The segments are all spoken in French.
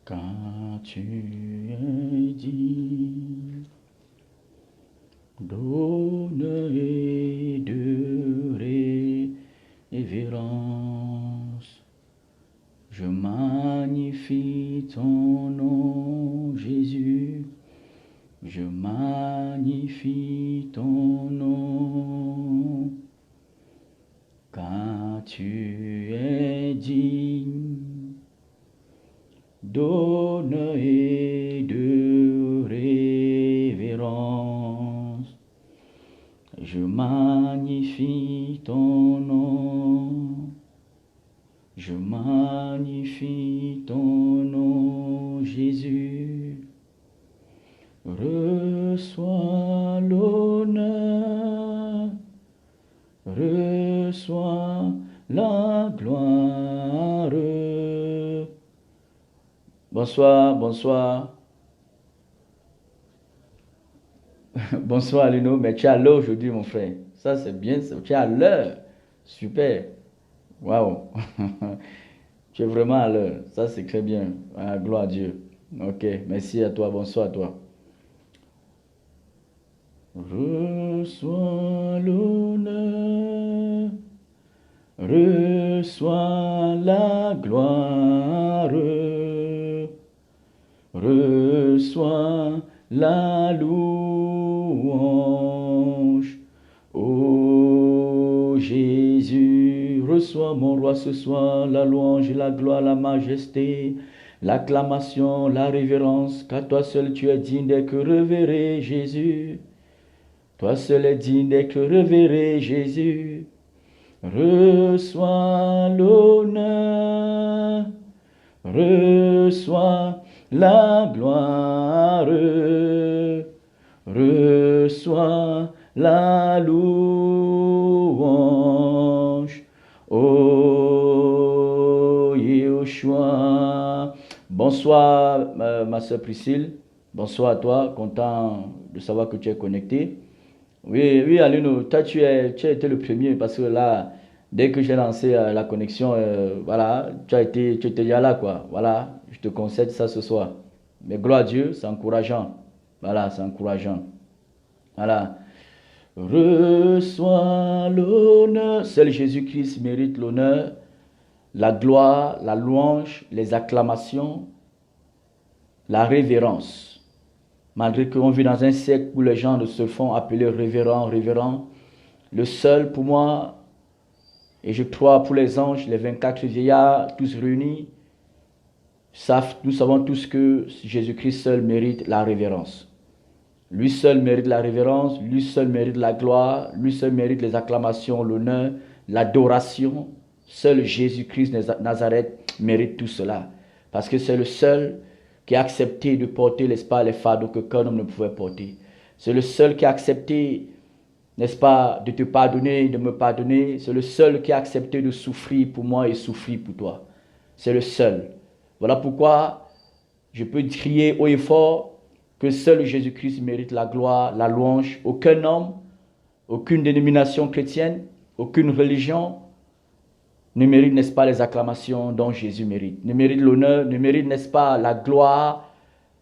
Quand tu es dit, d'honneur et de révérence, je magnifie ton nom, Jésus, je magnifie ton nom. Quand tu es digne, d'honneur et de révérence, je magnifie ton nom, je magnifie ton nom, Jésus. Reçois l'honneur, reçois la gloire. Bonsoir, bonsoir. Bonsoir Lino, mais tu es à l'heure aujourd'hui mon frère. Ça c'est bien, tu es à l'heure. Super. Waouh. Tu es vraiment à l'heure. Ça c'est très bien. Ah, gloire à Dieu. Ok, merci à toi, bonsoir à toi. Reçois l'honneur, reçois la gloire, reçois la louange. Ô Jésus, reçois mon roi ce soir la louange, la gloire, la majesté, l'acclamation, la révérence, car toi seul tu es digne d'être révéré, Jésus. Toi seul es digne d'être révéré, Jésus. Reçois l'honneur, reçois la gloire, reçois la louange. Oh Yeshua. Bonsoir ma soeur Priscille. Bonsoir à toi, content de savoir que tu es connecté. Oui, oui, Aluno, toi tu as été le premier parce que là, dès que j'ai lancé la connexion, voilà, tu étais déjà là, quoi. Voilà, je te concède ça ce soir. Mais gloire à Dieu, c'est encourageant. Voilà, c'est encourageant. Voilà. Reçois l'honneur. Seul Jésus-Christ mérite l'honneur, la gloire, la louange, les acclamations, la révérence. Malgré qu'on vit dans un siècle où les gens se font appeler révérend, révérend, le seul pour moi, et je crois pour les anges, les 24 vieillards, tous réunis, nous savons tous que Jésus-Christ seul mérite la révérence. Lui seul mérite la révérence, lui seul mérite la gloire, lui seul mérite les acclamations, l'honneur, l'adoration. Seul Jésus-Christ de Nazareth mérite tout cela. Parce que c'est le seul qui a accepté de porter, n'est-ce pas, les fardeaux qu'aucun homme ne pouvait porter. C'est le seul qui a accepté, n'est-ce pas, de te pardonner, de me pardonner. C'est le seul qui a accepté de souffrir pour moi et souffrir pour toi. C'est le seul. Voilà pourquoi je peux crier haut et fort que seul Jésus-Christ mérite la gloire, la louange. Aucun homme, aucune dénomination chrétienne, aucune religion ne mérite, n'est-ce pas, les acclamations dont Jésus mérite. Ne mérite l'honneur, ne mérite, n'est-ce pas, la gloire,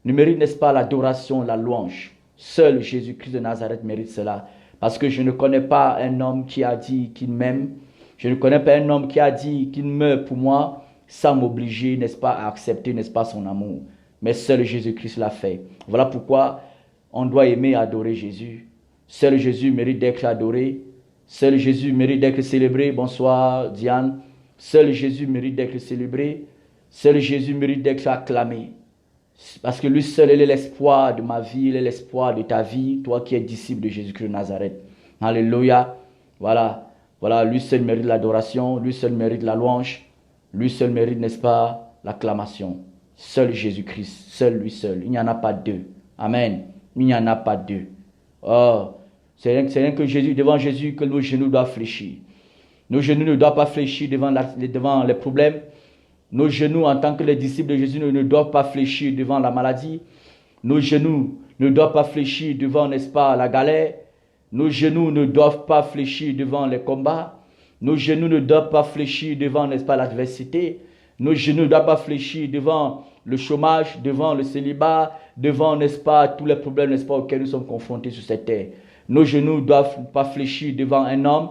ne mérite, n'est-ce pas, l'adoration, la louange. Seul Jésus-Christ de Nazareth mérite cela. Parce que je ne connais pas un homme qui a dit qu'il m'aime. Je ne connais pas un homme qui a dit qu'il meurt pour moi sans m'obliger, n'est-ce pas, à accepter, n'est-ce pas, son amour. Mais seul Jésus-Christ l'a fait. Voilà pourquoi on doit aimer et adorer Jésus. Seul Jésus mérite d'être adoré. Seul Jésus mérite d'être célébré. Bonsoir Diane. Seul Jésus mérite d'être célébré. Seul Jésus mérite d'être acclamé. Parce que lui seul, il est l'espoir de ma vie, il est l'espoir de ta vie, toi qui es disciple de Jésus-Christ de Nazareth. Alléluia. Voilà. Voilà, lui seul mérite l'adoration, lui seul mérite la louange, lui seul mérite, n'est-ce pas, l'acclamation. Seul Jésus-Christ, seul lui seul. Il n'y en a pas deux. Amen. Il n'y en a pas deux. Oh, c'est rien que Jésus, devant Jésus que nos genoux doivent fléchir. Nos genoux ne doivent pas fléchir devant les problèmes. Nos genoux, en tant que les disciples de Jésus, ne doivent pas fléchir devant la maladie. Nos genoux ne doivent pas fléchir devant, n'est-ce pas, la galère. Nos genoux ne doivent pas fléchir devant les combats. Nos genoux ne doivent pas fléchir devant, n'est-ce pas, l'adversité. Nos genoux ne doivent pas fléchir devant le chômage, devant le célibat, devant, n'est-ce pas, tous les problèmes, n'est-ce pas, auxquels nous sommes confrontés sur cette terre. Nos genoux ne doivent pas fléchir devant un homme.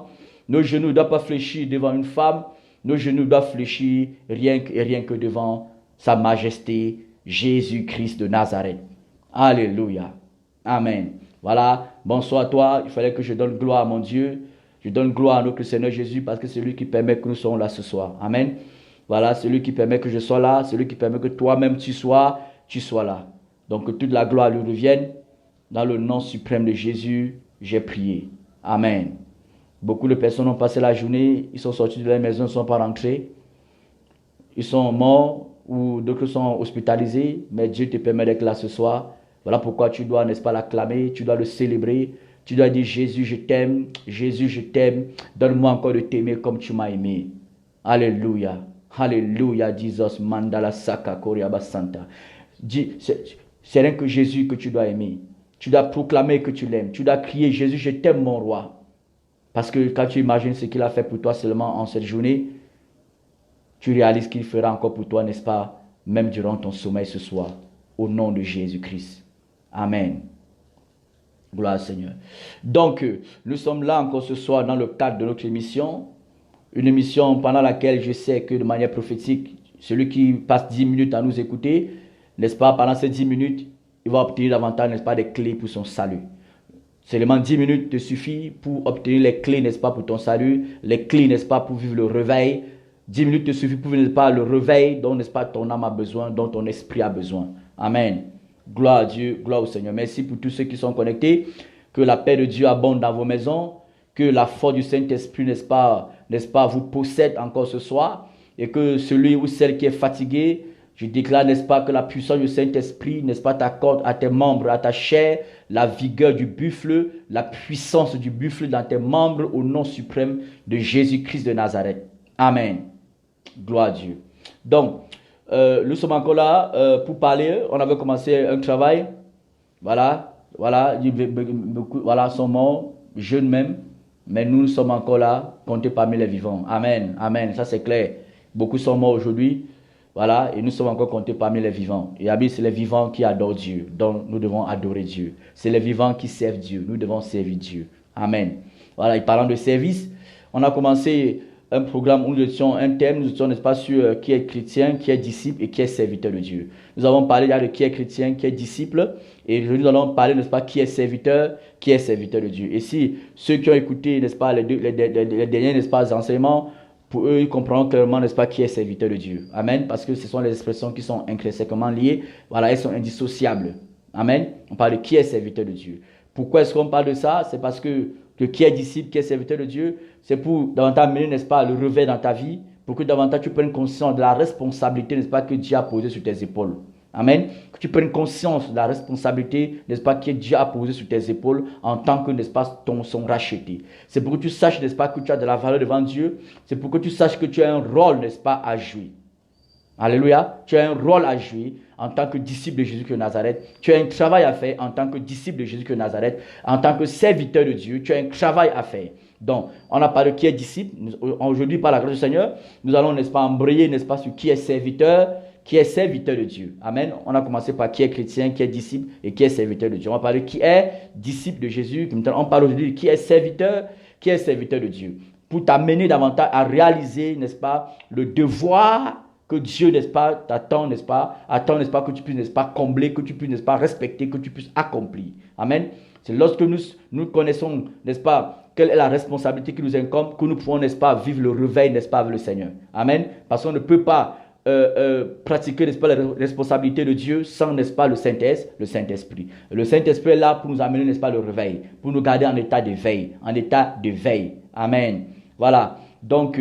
Nos genoux ne doivent pas fléchir devant une femme. Nos genoux doivent fléchir rien que devant sa majesté, Jésus-Christ de Nazareth. Alléluia. Amen. Voilà. Bonsoir à toi. Il fallait que je donne gloire à mon Dieu. Je donne gloire à notre Seigneur Jésus parce que c'est lui qui permet que nous soyons là ce soir. Amen. Voilà, c'est lui qui permet que je sois là. C'est lui qui permet que toi-même tu sois là. Donc que toute la gloire lui revienne. Dans le nom suprême de Jésus, j'ai prié. Amen. Beaucoup de personnes ont passé la journée, ils sont sortis de leur maison, ils ne sont pas rentrés. Ils sont morts ou d'autres sont hospitalisés, mais Dieu te permet d'être là ce soir. Voilà pourquoi tu dois, n'est-ce pas, l'acclamer, tu dois le célébrer. Tu dois dire, Jésus, je t'aime, Jésus, je t'aime. Donne-moi encore de t'aimer comme tu m'as aimé. Alléluia. Alléluia, Jesus, Mandala Saka, Koriaba Santa. C'est rien que Jésus que tu dois aimer. Tu dois proclamer que tu l'aimes. Tu dois crier, Jésus, je t'aime, mon roi. Parce que quand tu imagines ce qu'il a fait pour toi seulement en cette journée, tu réalises qu'il fera encore pour toi, n'est-ce pas, même durant ton sommeil ce soir. Au nom de Jésus-Christ. Amen. Gloire au Seigneur. Donc, nous sommes là encore ce soir dans le cadre de notre émission. Une émission pendant laquelle je sais que de manière prophétique, celui qui passe 10 minutes à nous écouter, n'est-ce pas, pendant ces 10 minutes, il va obtenir davantage, n'est-ce pas, des clés pour son salut. Seulement 10 minutes te suffit pour obtenir les clés, n'est-ce pas, pour ton salut, les clés, n'est-ce pas, pour vivre le réveil. 10 minutes te suffit pour vivre, n'est-ce pas, le réveil dont, n'est-ce pas, ton âme a besoin, dont ton esprit a besoin. Amen. Gloire à Dieu, gloire au Seigneur. Merci pour tous ceux qui sont connectés. Que la paix de Dieu abonde dans vos maisons. Que la force du Saint-Esprit, n'est-ce pas, vous possède encore ce soir. Et que celui ou celle qui est fatigué, je déclare, n'est-ce pas, que la puissance du Saint-Esprit, n'est-ce pas, t'accorde à tes membres, à ta chair, la vigueur du buffle, la puissance du buffle dans tes membres au nom suprême de Jésus-Christ de Nazareth. Amen. Gloire à Dieu. Donc, nous sommes encore là pour parler. On avait commencé un travail. Voilà, sont morts, jeunes même. Mais nous sommes encore là, comptés parmi les vivants. Amen, amen, ça c'est clair. Beaucoup sont morts aujourd'hui. Voilà, et nous sommes encore comptés parmi les vivants. Et Abby, c'est les vivants qui adorent Dieu. Donc nous devons adorer Dieu. C'est les vivants qui servent Dieu. Nous devons servir Dieu. Amen. Voilà, et parlant de service, on a commencé un programme où nous étions un thème, nous étions, n'est-ce pas, sur qui est chrétien, qui est disciple et qui est serviteur de Dieu. Nous avons parlé là de qui est chrétien, qui est disciple, et aujourd'hui nous allons parler, n'est-ce pas, qui est serviteur de Dieu. Et si ceux qui ont écouté, n'est-ce pas, les derniers, n'est-ce pas, enseignements, pour eux, ils comprendront clairement, n'est-ce pas, qui est serviteur de Dieu. Amen, parce que ce sont les expressions qui sont intrinsèquement liées, voilà, elles sont indissociables. Amen, on parle de qui est serviteur de Dieu. Pourquoi est-ce qu'on parle de ça? C'est parce que qui est disciple, qui est serviteur de Dieu, c'est pour davantage amener, n'est-ce pas, le réveil dans ta vie, pour que davantage tu prennes conscience de la responsabilité, n'est-ce pas, que Dieu a posée sur tes épaules. Amen. Que tu prennes conscience de la responsabilité, n'est-ce pas, que Dieu a posée sur tes épaules en tant que, n'est-ce pas, son racheté. C'est pour que tu saches, n'est-ce pas, que tu as de la valeur devant Dieu. C'est pour que tu saches que tu as un rôle, n'est-ce pas, à jouer. Alléluia. Tu as un rôle à jouer en tant que disciple de Jésus-Christ de Nazareth. Tu as un travail à faire en tant que disciple de Jésus-Christ de Nazareth. En tant que serviteur de Dieu, tu as un travail à faire. Donc, on a parlé de qui est disciple. Aujourd'hui, par la grâce du Seigneur, nous allons, n'est-ce pas, embrayer, n'est-ce pas, sur qui est serviteur de Dieu. Amen. On a commencé par qui est chrétien, qui est disciple et qui est serviteur de Dieu. On va parler de qui est disciple de Jésus. On parle aujourd'hui de qui est serviteur de Dieu. Pour t'amener davantage à réaliser, n'est-ce pas, le devoir que Dieu, n'est-ce pas, t'attend, n'est-ce pas, que tu puisses, n'est-ce pas, combler, que tu puisses, n'est-ce pas, respecter, que tu puisses accomplir. Amen. C'est lorsque nous connaissons, n'est-ce pas, quelle est la responsabilité qui nous incombe, que nous pouvons, n'est-ce pas, vivre le réveil, n'est-ce pas, avec le Seigneur. Amen. Parce qu'on ne peut pas pratiquer, n'est-ce pas, la responsabilité de Dieu sans, n'est-ce pas, le Saint-Esprit. Le Saint-Esprit est là pour nous amener, n'est-ce pas, le réveil, pour nous garder en état de veille, Amen. Voilà. Donc,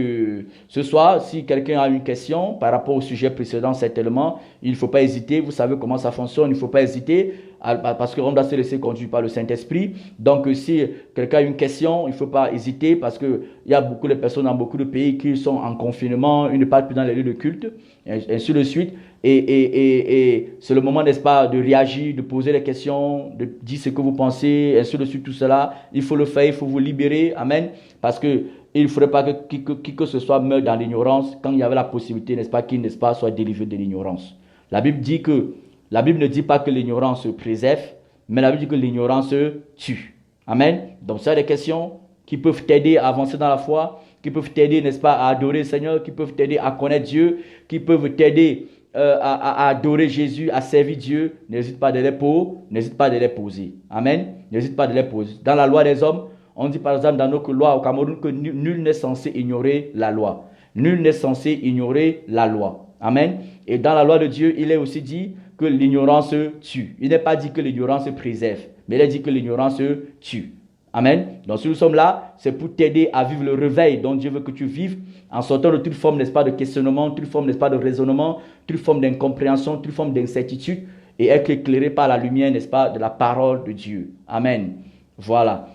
ce soir, si quelqu'un a une question par rapport au sujet précédent, certainement, il ne faut pas hésiter. Vous savez comment ça fonctionne. Il ne faut pas hésiter parce qu'on doit se laisser conduire par le Saint-Esprit. Donc, si quelqu'un a une question, il ne faut pas hésiter parce qu'il y a beaucoup de personnes dans beaucoup de pays qui sont en confinement. Ils ne parlent plus dans les lieux de culte, et ainsi de suite. Et c'est le moment, n'est-ce pas, de réagir, de poser des questions, de dire ce que vous pensez, ainsi de suite, tout cela. Il faut le faire, il faut vous libérer. Amen. Parce que il ne faudrait pas qui que ce soit meure dans l'ignorance quand il y avait la possibilité, n'est-ce pas, qu'il, n'est-ce pas, soit délivré de l'ignorance. La Bible ne dit pas que l'ignorance préserve, mais la Bible dit que l'ignorance tue. Amen. Donc, ça, des questions qui peuvent t'aider à avancer dans la foi, qui peuvent t'aider, n'est-ce pas, à adorer le Seigneur, qui peuvent t'aider à connaître Dieu, qui peuvent t'aider à adorer Jésus, à servir Dieu. N'hésite pas de les poser. Amen. N'hésite pas de les poser. Dans la loi des hommes, on dit par exemple dans notre loi au Cameroun que nul n'est censé ignorer la loi. Nul n'est censé ignorer la loi. Amen. Et dans la loi de Dieu, il est aussi dit que l'ignorance tue. Il n'est pas dit que l'ignorance préserve, mais il est dit que l'ignorance tue. Amen. Donc si nous sommes là, c'est pour t'aider à vivre le réveil dont Dieu veut que tu vives, en sortant de toute forme, n'est-ce pas, de questionnement, toute forme, n'est-ce pas, de raisonnement, toute forme d'incompréhension, toute forme d'incertitude, et être éclairé par la lumière, n'est-ce pas, de la parole de Dieu. Amen. Voilà.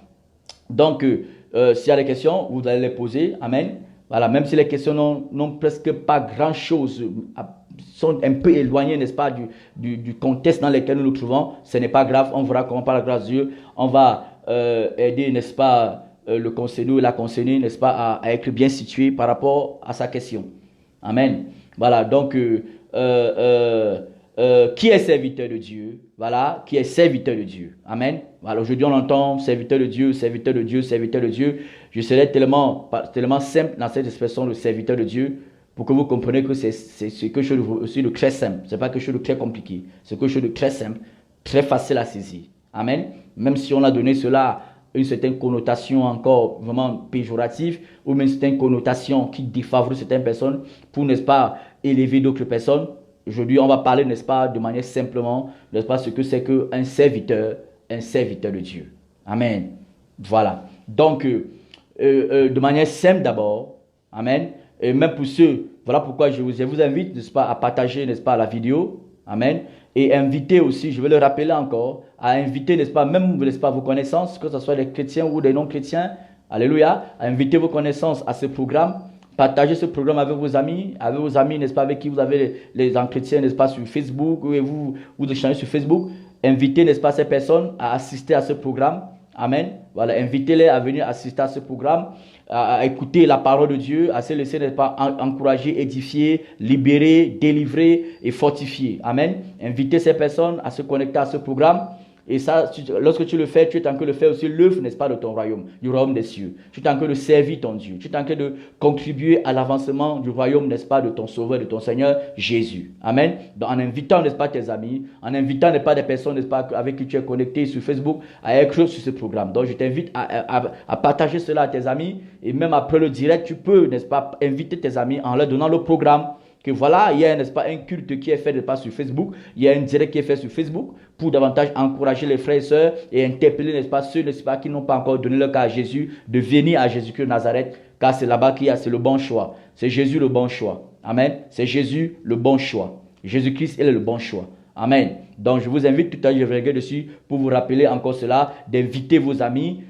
Donc, s'il y a des questions, vous allez les poser. Amen. Voilà. Même si les questions n'ont presque pas grand-chose, sont un peu éloignées, n'est-ce pas, du contexte dans lequel nous nous trouvons, ce n'est pas grave. On verra comment, par la grâce de Dieu, on va aider, n'est-ce pas, le conseiller ou la conseillère, n'est-ce pas, à être bien situé par rapport à sa question. Amen. Voilà. Donc, qui est serviteur de Dieu? Voilà, qui est serviteur de Dieu. Amen. Voilà, aujourd'hui on entend serviteur de Dieu, serviteur de Dieu, serviteur de Dieu. Je serai tellement simple dans cette expression de serviteur de Dieu pour que vous compreniez que c'est quelque chose aussi de très simple. C'est pas quelque chose de très compliqué. C'est quelque chose de très simple, très facile à saisir. Amen. Même si on a donné cela une certaine connotation encore vraiment péjorative ou même une certaine connotation qui défavorise certaines personnes pour, n'est-ce pas, élever d'autres personnes. Aujourd'hui, on va parler, n'est-ce pas, de manière simplement, n'est-ce pas, ce que c'est qu'un serviteur de Dieu. Amen. Voilà. Donc, de manière simple d'abord, amen. Et même pour ceux, voilà pourquoi je vous invite, n'est-ce pas, à partager, n'est-ce pas, la vidéo. Amen. Et inviter aussi, je vais le rappeler encore, à inviter, n'est-ce pas, même, n'est-ce pas, vos connaissances, que ce soit des chrétiens ou des non-chrétiens. Alléluia. À inviter vos connaissances à ce programme. Partagez ce programme avec vos amis, n'est-ce pas, avec qui vous avez les entretiens, n'est-ce pas, sur Facebook, et vous échangez sur Facebook. Invitez, n'est-ce pas, ces personnes à assister à ce programme. Amen. Voilà, invitez-les à venir assister à ce programme, à écouter la parole de Dieu, à se laisser, n'est-ce pas, encourager, édifier, libérer, délivrer et fortifier. Amen. Invitez ces personnes à se connecter à ce programme. Et ça, lorsque tu le fais, tu es en train de le faire aussi l'œuvre, n'est-ce pas, de ton royaume, du royaume des cieux. Tu es en train de servir ton Dieu. Tu es en train de contribuer à l'avancement du royaume, n'est-ce pas, de ton Sauveur, de ton Seigneur Jésus. Amen. Donc, en invitant, n'est-ce pas, tes amis, en invitant, n'est-ce pas, des personnes, n'est-ce pas, avec qui tu es connecté sur Facebook, à écrire sur ce programme. Donc, je t'invite à partager cela à tes amis. Et même après le direct, tu peux, n'est-ce pas, inviter tes amis en leur donnant le programme. Que voilà, il y a, n'est-ce pas, un culte qui est fait, n'est-ce pas, sur Facebook. Il y a un direct qui est fait sur Facebook pour davantage encourager les frères et sœurs et interpeller, n'est-ce pas, ceux, n'est-ce pas, qui n'ont pas encore donné leur cas à Jésus, de venir à Jésus-Christ de Nazareth, car c'est là-bas qu'il y a, c'est le bon choix. C'est Jésus le bon choix. Amen. C'est Jésus le bon choix. Jésus-Christ, il est le bon choix. Amen. Donc, je vous invite tout à l'heure, je vais regarder dessus pour vous rappeler encore cela, d'inviter vos amis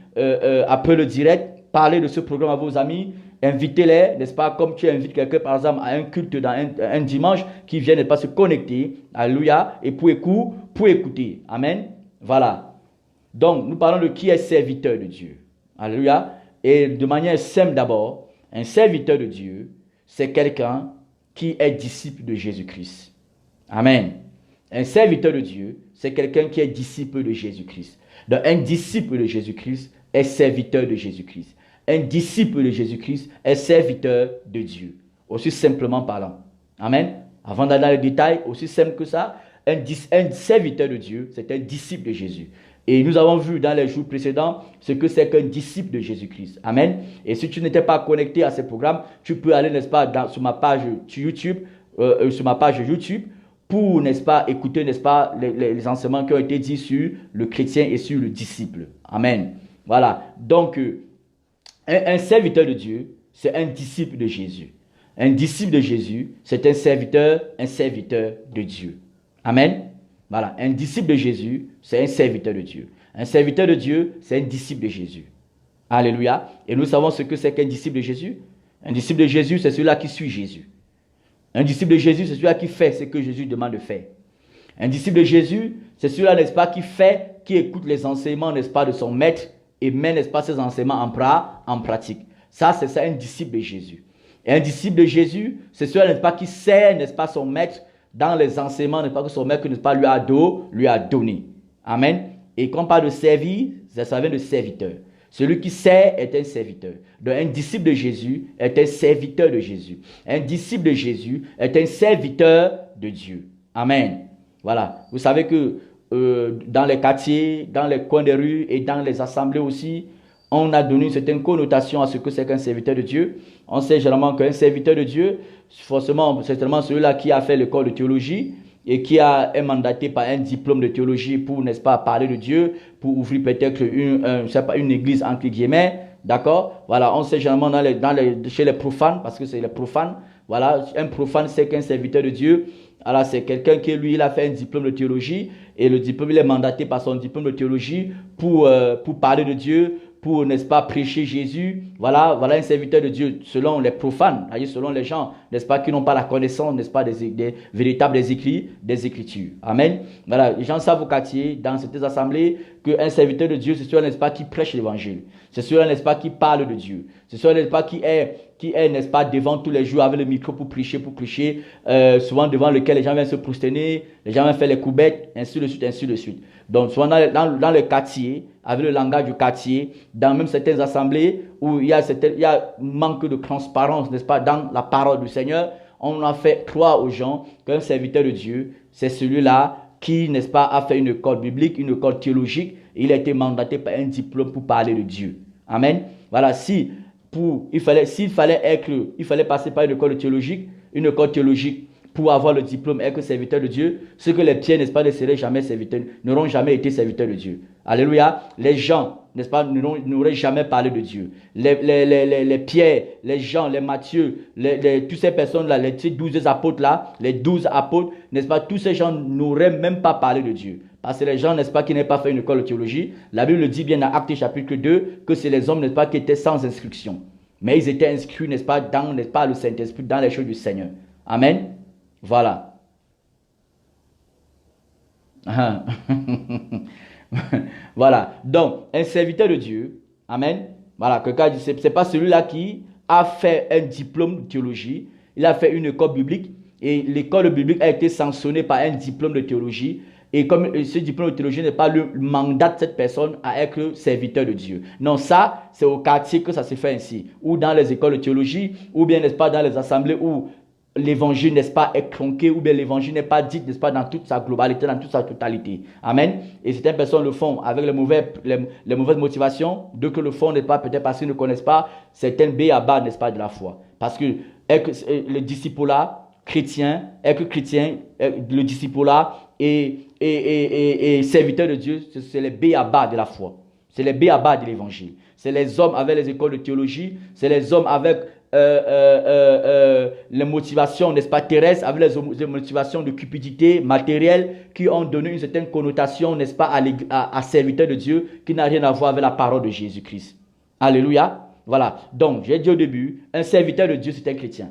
après le direct, parler de ce programme à vos amis. Invitez-les, n'est-ce pas, comme tu invites quelqu'un, par exemple, à un culte dans un dimanche, qui vient, n'est-ce pas, se connecter, alléluia, et pour écouter, amen, voilà. Donc, nous parlons de qui est serviteur de Dieu, alléluia, et de manière simple d'abord, un serviteur de Dieu, c'est quelqu'un qui est disciple de Jésus-Christ, amen. Un serviteur de Dieu, c'est quelqu'un qui est disciple de Jésus-Christ. Donc, un disciple de Jésus-Christ est serviteur de Jésus-Christ. Un disciple de Jésus-Christ est serviteur de Dieu, aussi simplement parlant. Amen. Avant d'aller dans les détails, aussi simple que ça, un serviteur de Dieu, c'est un disciple de Jésus. Et nous avons vu dans les jours précédents ce que c'est qu'un disciple de Jésus-Christ. Amen. Et si tu n'étais pas connecté à ce programme, tu peux aller, n'est-ce pas, sur ma page YouTube, pour, n'est-ce pas, écouter, n'est-ce pas, les enseignements qui ont été dits sur le chrétien et sur le disciple. Amen. Voilà. Donc, un serviteur de Dieu, c'est un disciple de Jésus. Un disciple de Jésus, c'est un serviteur de Dieu. Amen. Voilà. Un disciple de Jésus, c'est un serviteur de Dieu. Un serviteur de Dieu, c'est un disciple de Jésus. Alléluia. Et nous savons ce que c'est qu'un disciple de Jésus. Un disciple de Jésus, c'est celui-là qui suit Jésus. Un disciple de Jésus, c'est celui-là qui fait ce que Jésus demande de faire. Un disciple de Jésus, c'est celui-là, n'est-ce pas, qui écoute les enseignements, n'est-ce pas, de son maître et met, n'est-ce pas, ses enseignements en pratique. Ça, c'est ça, un disciple de Jésus. Et un disciple de Jésus, c'est celui, n'est-ce pas, qui sert, n'est-ce pas, son maître dans les enseignements, n'est-ce pas, que son maître, n'est-ce pas, lui a donné. Amen. Et quand on parle de servir, ça vient de serviteur. Celui qui sert est un serviteur. Donc, un disciple de Jésus est un serviteur de Jésus. Un disciple de Jésus est un serviteur de Dieu. Amen. Voilà. Vous savez que dans les quartiers, dans les coins des rues et dans les assemblées aussi, on a donné une certaine connotation à ce que c'est qu'un serviteur de Dieu. On sait généralement qu'un serviteur de Dieu, forcément, c'est seulement celui-là qui a fait l'école de théologie et qui est mandaté par un diplôme de théologie pour, n'est-ce pas, parler de Dieu, pour ouvrir peut-être une église entre guillemets, d'accord? Voilà, on sait généralement chez les profanes, parce que c'est les profanes, voilà, un profane c'est qu'un serviteur de Dieu, alors c'est quelqu'un qui, lui, il a fait un diplôme de théologie, et le diplôme, il est mandaté par son diplôme de théologie pour parler de Dieu, pour, n'est-ce pas, prêcher Jésus. Voilà un serviteur de Dieu selon les profanes, selon les gens, n'est-ce pas, qui n'ont pas la connaissance, n'est-ce pas, des véritables des Écritures. Amen. Voilà, les gens savent au quartier, dans cette assemblée, qu'un serviteur de Dieu, c'est celui, n'est-ce pas, qui prêche l'évangile. C'est celui, n'est-ce pas, qui parle de Dieu. C'est celui, n'est-ce pas, qui est, n'est-ce pas, devant tous les jours avec le micro pour prêcher, souvent devant lequel les gens viennent se prosterner, les gens viennent faire les coubettes, ainsi de suite, ainsi de suite. Donc, souvent dans le quartier, avec le langage du quartier, dans même certaines assemblées où il y a manque de transparence, n'est-ce pas, dans la parole du Seigneur, on a fait croire aux gens qu'un serviteur de Dieu, c'est celui-là qui, n'est-ce pas, a fait une école biblique, une école théologique, et il a été mandaté par un diplôme pour parler de Dieu. Amen. Voilà, s'il fallait passer par une école théologique pour avoir le diplôme être serviteur de Dieu, ce que les pierres, n'est-ce pas, n'auront jamais été serviteurs de Dieu. Alléluia. Les gens, n'est-ce pas, n'auraient jamais parlé de Dieu. Les Pierre, les Jean, les Matthieu, toutes ces personnes-là, les 12 apôtres-là, les 12 apôtres, n'est-ce pas, tous ces gens n'auraient même pas parlé de Dieu. Parce que les gens, n'est-ce pas, qui n'avaient pas fait une école de théologie, la Bible le dit bien dans Actes chapitre 2, que c'est les hommes, n'est-ce pas, qui étaient sans instruction. Mais ils étaient inscrits, n'est-ce pas, dans, n'est-ce pas, le Saint-Esprit, dans les choses du Seigneur. Amen. Voilà. Voilà. Donc, un serviteur de Dieu, amen. Voilà, quelqu'un dit, c'est pas celui-là qui a fait un diplôme de théologie, il a fait une école biblique, et l'école biblique a été sanctionnée par un diplôme de théologie, et comme ce diplôme de théologie n'est pas le mandat de cette personne à être serviteur de Dieu. Non, ça, c'est au quartier que ça se fait ainsi, ou dans les écoles de théologie, ou bien, n'est-ce pas, dans les assemblées où l'évangile, n'est-ce pas, est tronqué, ou bien l'évangile n'est pas dit, n'est-ce pas, dans toute sa globalité, dans toute sa totalité. Amen. Et certaines personnes le font avec les mauvaises motivations, d'autres que le font, n'est-ce pas, peut-être parce qu'ils ne connaissent pas certaines b.a.-ba, n'est-ce pas, de la foi. Parce que le disciple-là, chrétien, le disciple-là et serviteur de Dieu, c'est les b.a.-ba de la foi. C'est les b.a.-ba de l'évangile. C'est les hommes avec les écoles de théologie, c'est les hommes avec les motivations, n'est-ce pas, terrestres, avec les motivations de cupidité matérielle qui ont donné une certaine connotation, n'est-ce pas, à serviteur de Dieu qui n'a rien à voir avec la parole de Jésus-Christ. Alléluia. Voilà. Donc, j'ai dit au début, un serviteur de Dieu, c'est un chrétien.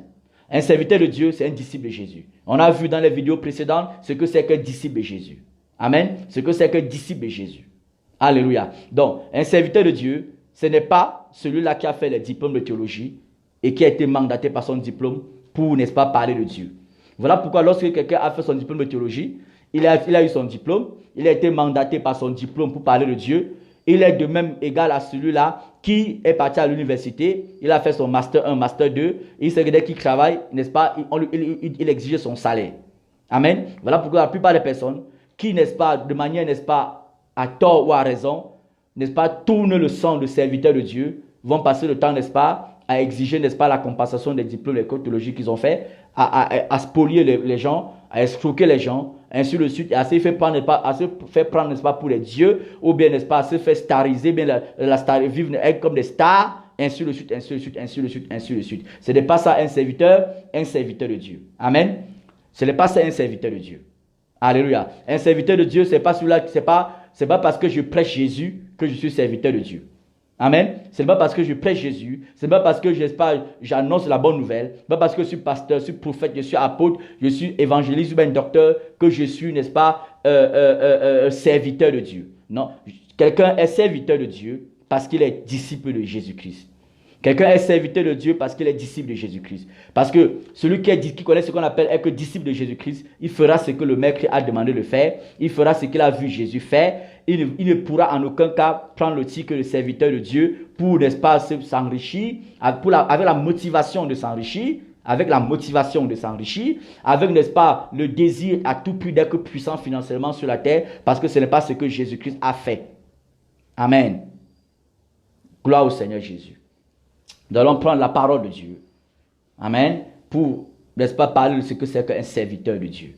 Un serviteur de Dieu, c'est un disciple de Jésus. On a vu dans les vidéos précédentes ce que c'est qu'un disciple de Jésus. Amen. Ce que c'est qu'un disciple de Jésus. Alléluia. Donc, un serviteur de Dieu, ce n'est pas celui-là qui a fait les diplômes de théologie et qui a été mandaté par son diplôme pour, n'est-ce pas, parler de Dieu. Voilà pourquoi lorsque quelqu'un a fait son diplôme de théologie, il a eu son diplôme, il a été mandaté par son diplôme pour parler de Dieu, il est de même égal à celui-là qui est parti à l'université, il a fait son master 1, master 2, il sait que dès qu'il travaille, n'est-ce pas, il exige son salaire. Amen. Voilà pourquoi la plupart des personnes qui, n'est-ce pas, de manière, n'est-ce pas, à tort ou à raison, n'est-ce pas, tournent le sang de serviteur de Dieu, vont passer le temps, n'est-ce pas, à exiger, n'est-ce pas, la compensation des diplômes, les codes théologiques qu'ils ont fait, à spolier les gens, à escroquer les gens, ainsi de suite, à se faire prendre, n'est-ce pas, pour les dieux, ou bien, n'est-ce pas, à se faire stariser, bien la star, vivre comme des stars, ainsi de suite, ainsi de suite, ainsi de suite, ainsi de suite. Ce n'est pas ça un serviteur de Dieu. Amen. Ce n'est pas ça un serviteur de Dieu. Alléluia. Un serviteur de Dieu, c'est pas celui-là, c'est pas parce que je prêche Jésus que je suis serviteur de Dieu. Amen. Ce n'est pas parce que je prêche Jésus, ce n'est pas parce que j'annonce la bonne nouvelle, ce n'est pas parce que je suis pasteur, je suis prophète, je suis apôtre, je suis évangéliste ou bien docteur que je suis, n'est-ce pas, serviteur de Dieu. Non, quelqu'un est serviteur de Dieu parce qu'il est disciple de Jésus-Christ. Quelqu'un est serviteur de Dieu parce qu'il est disciple de Jésus-Christ. Parce que celui qui connaît ce qu'on appelle être disciple de Jésus-Christ, il fera ce que le maître a demandé de faire. Il fera ce qu'il a vu Jésus faire. Il ne pourra en aucun cas prendre le titre de serviteur de Dieu pour, n'est-ce pas, s'enrichir, avec la motivation de s'enrichir, avec, n'est-ce pas, le désir à tout prix d'être puissant financièrement sur la terre, parce que ce n'est pas ce que Jésus-Christ a fait. Amen. Gloire au Seigneur Jésus. Nous allons prendre la parole de Dieu. Amen. Pour, n'est-ce pas, parler de ce que c'est qu'un serviteur de Dieu.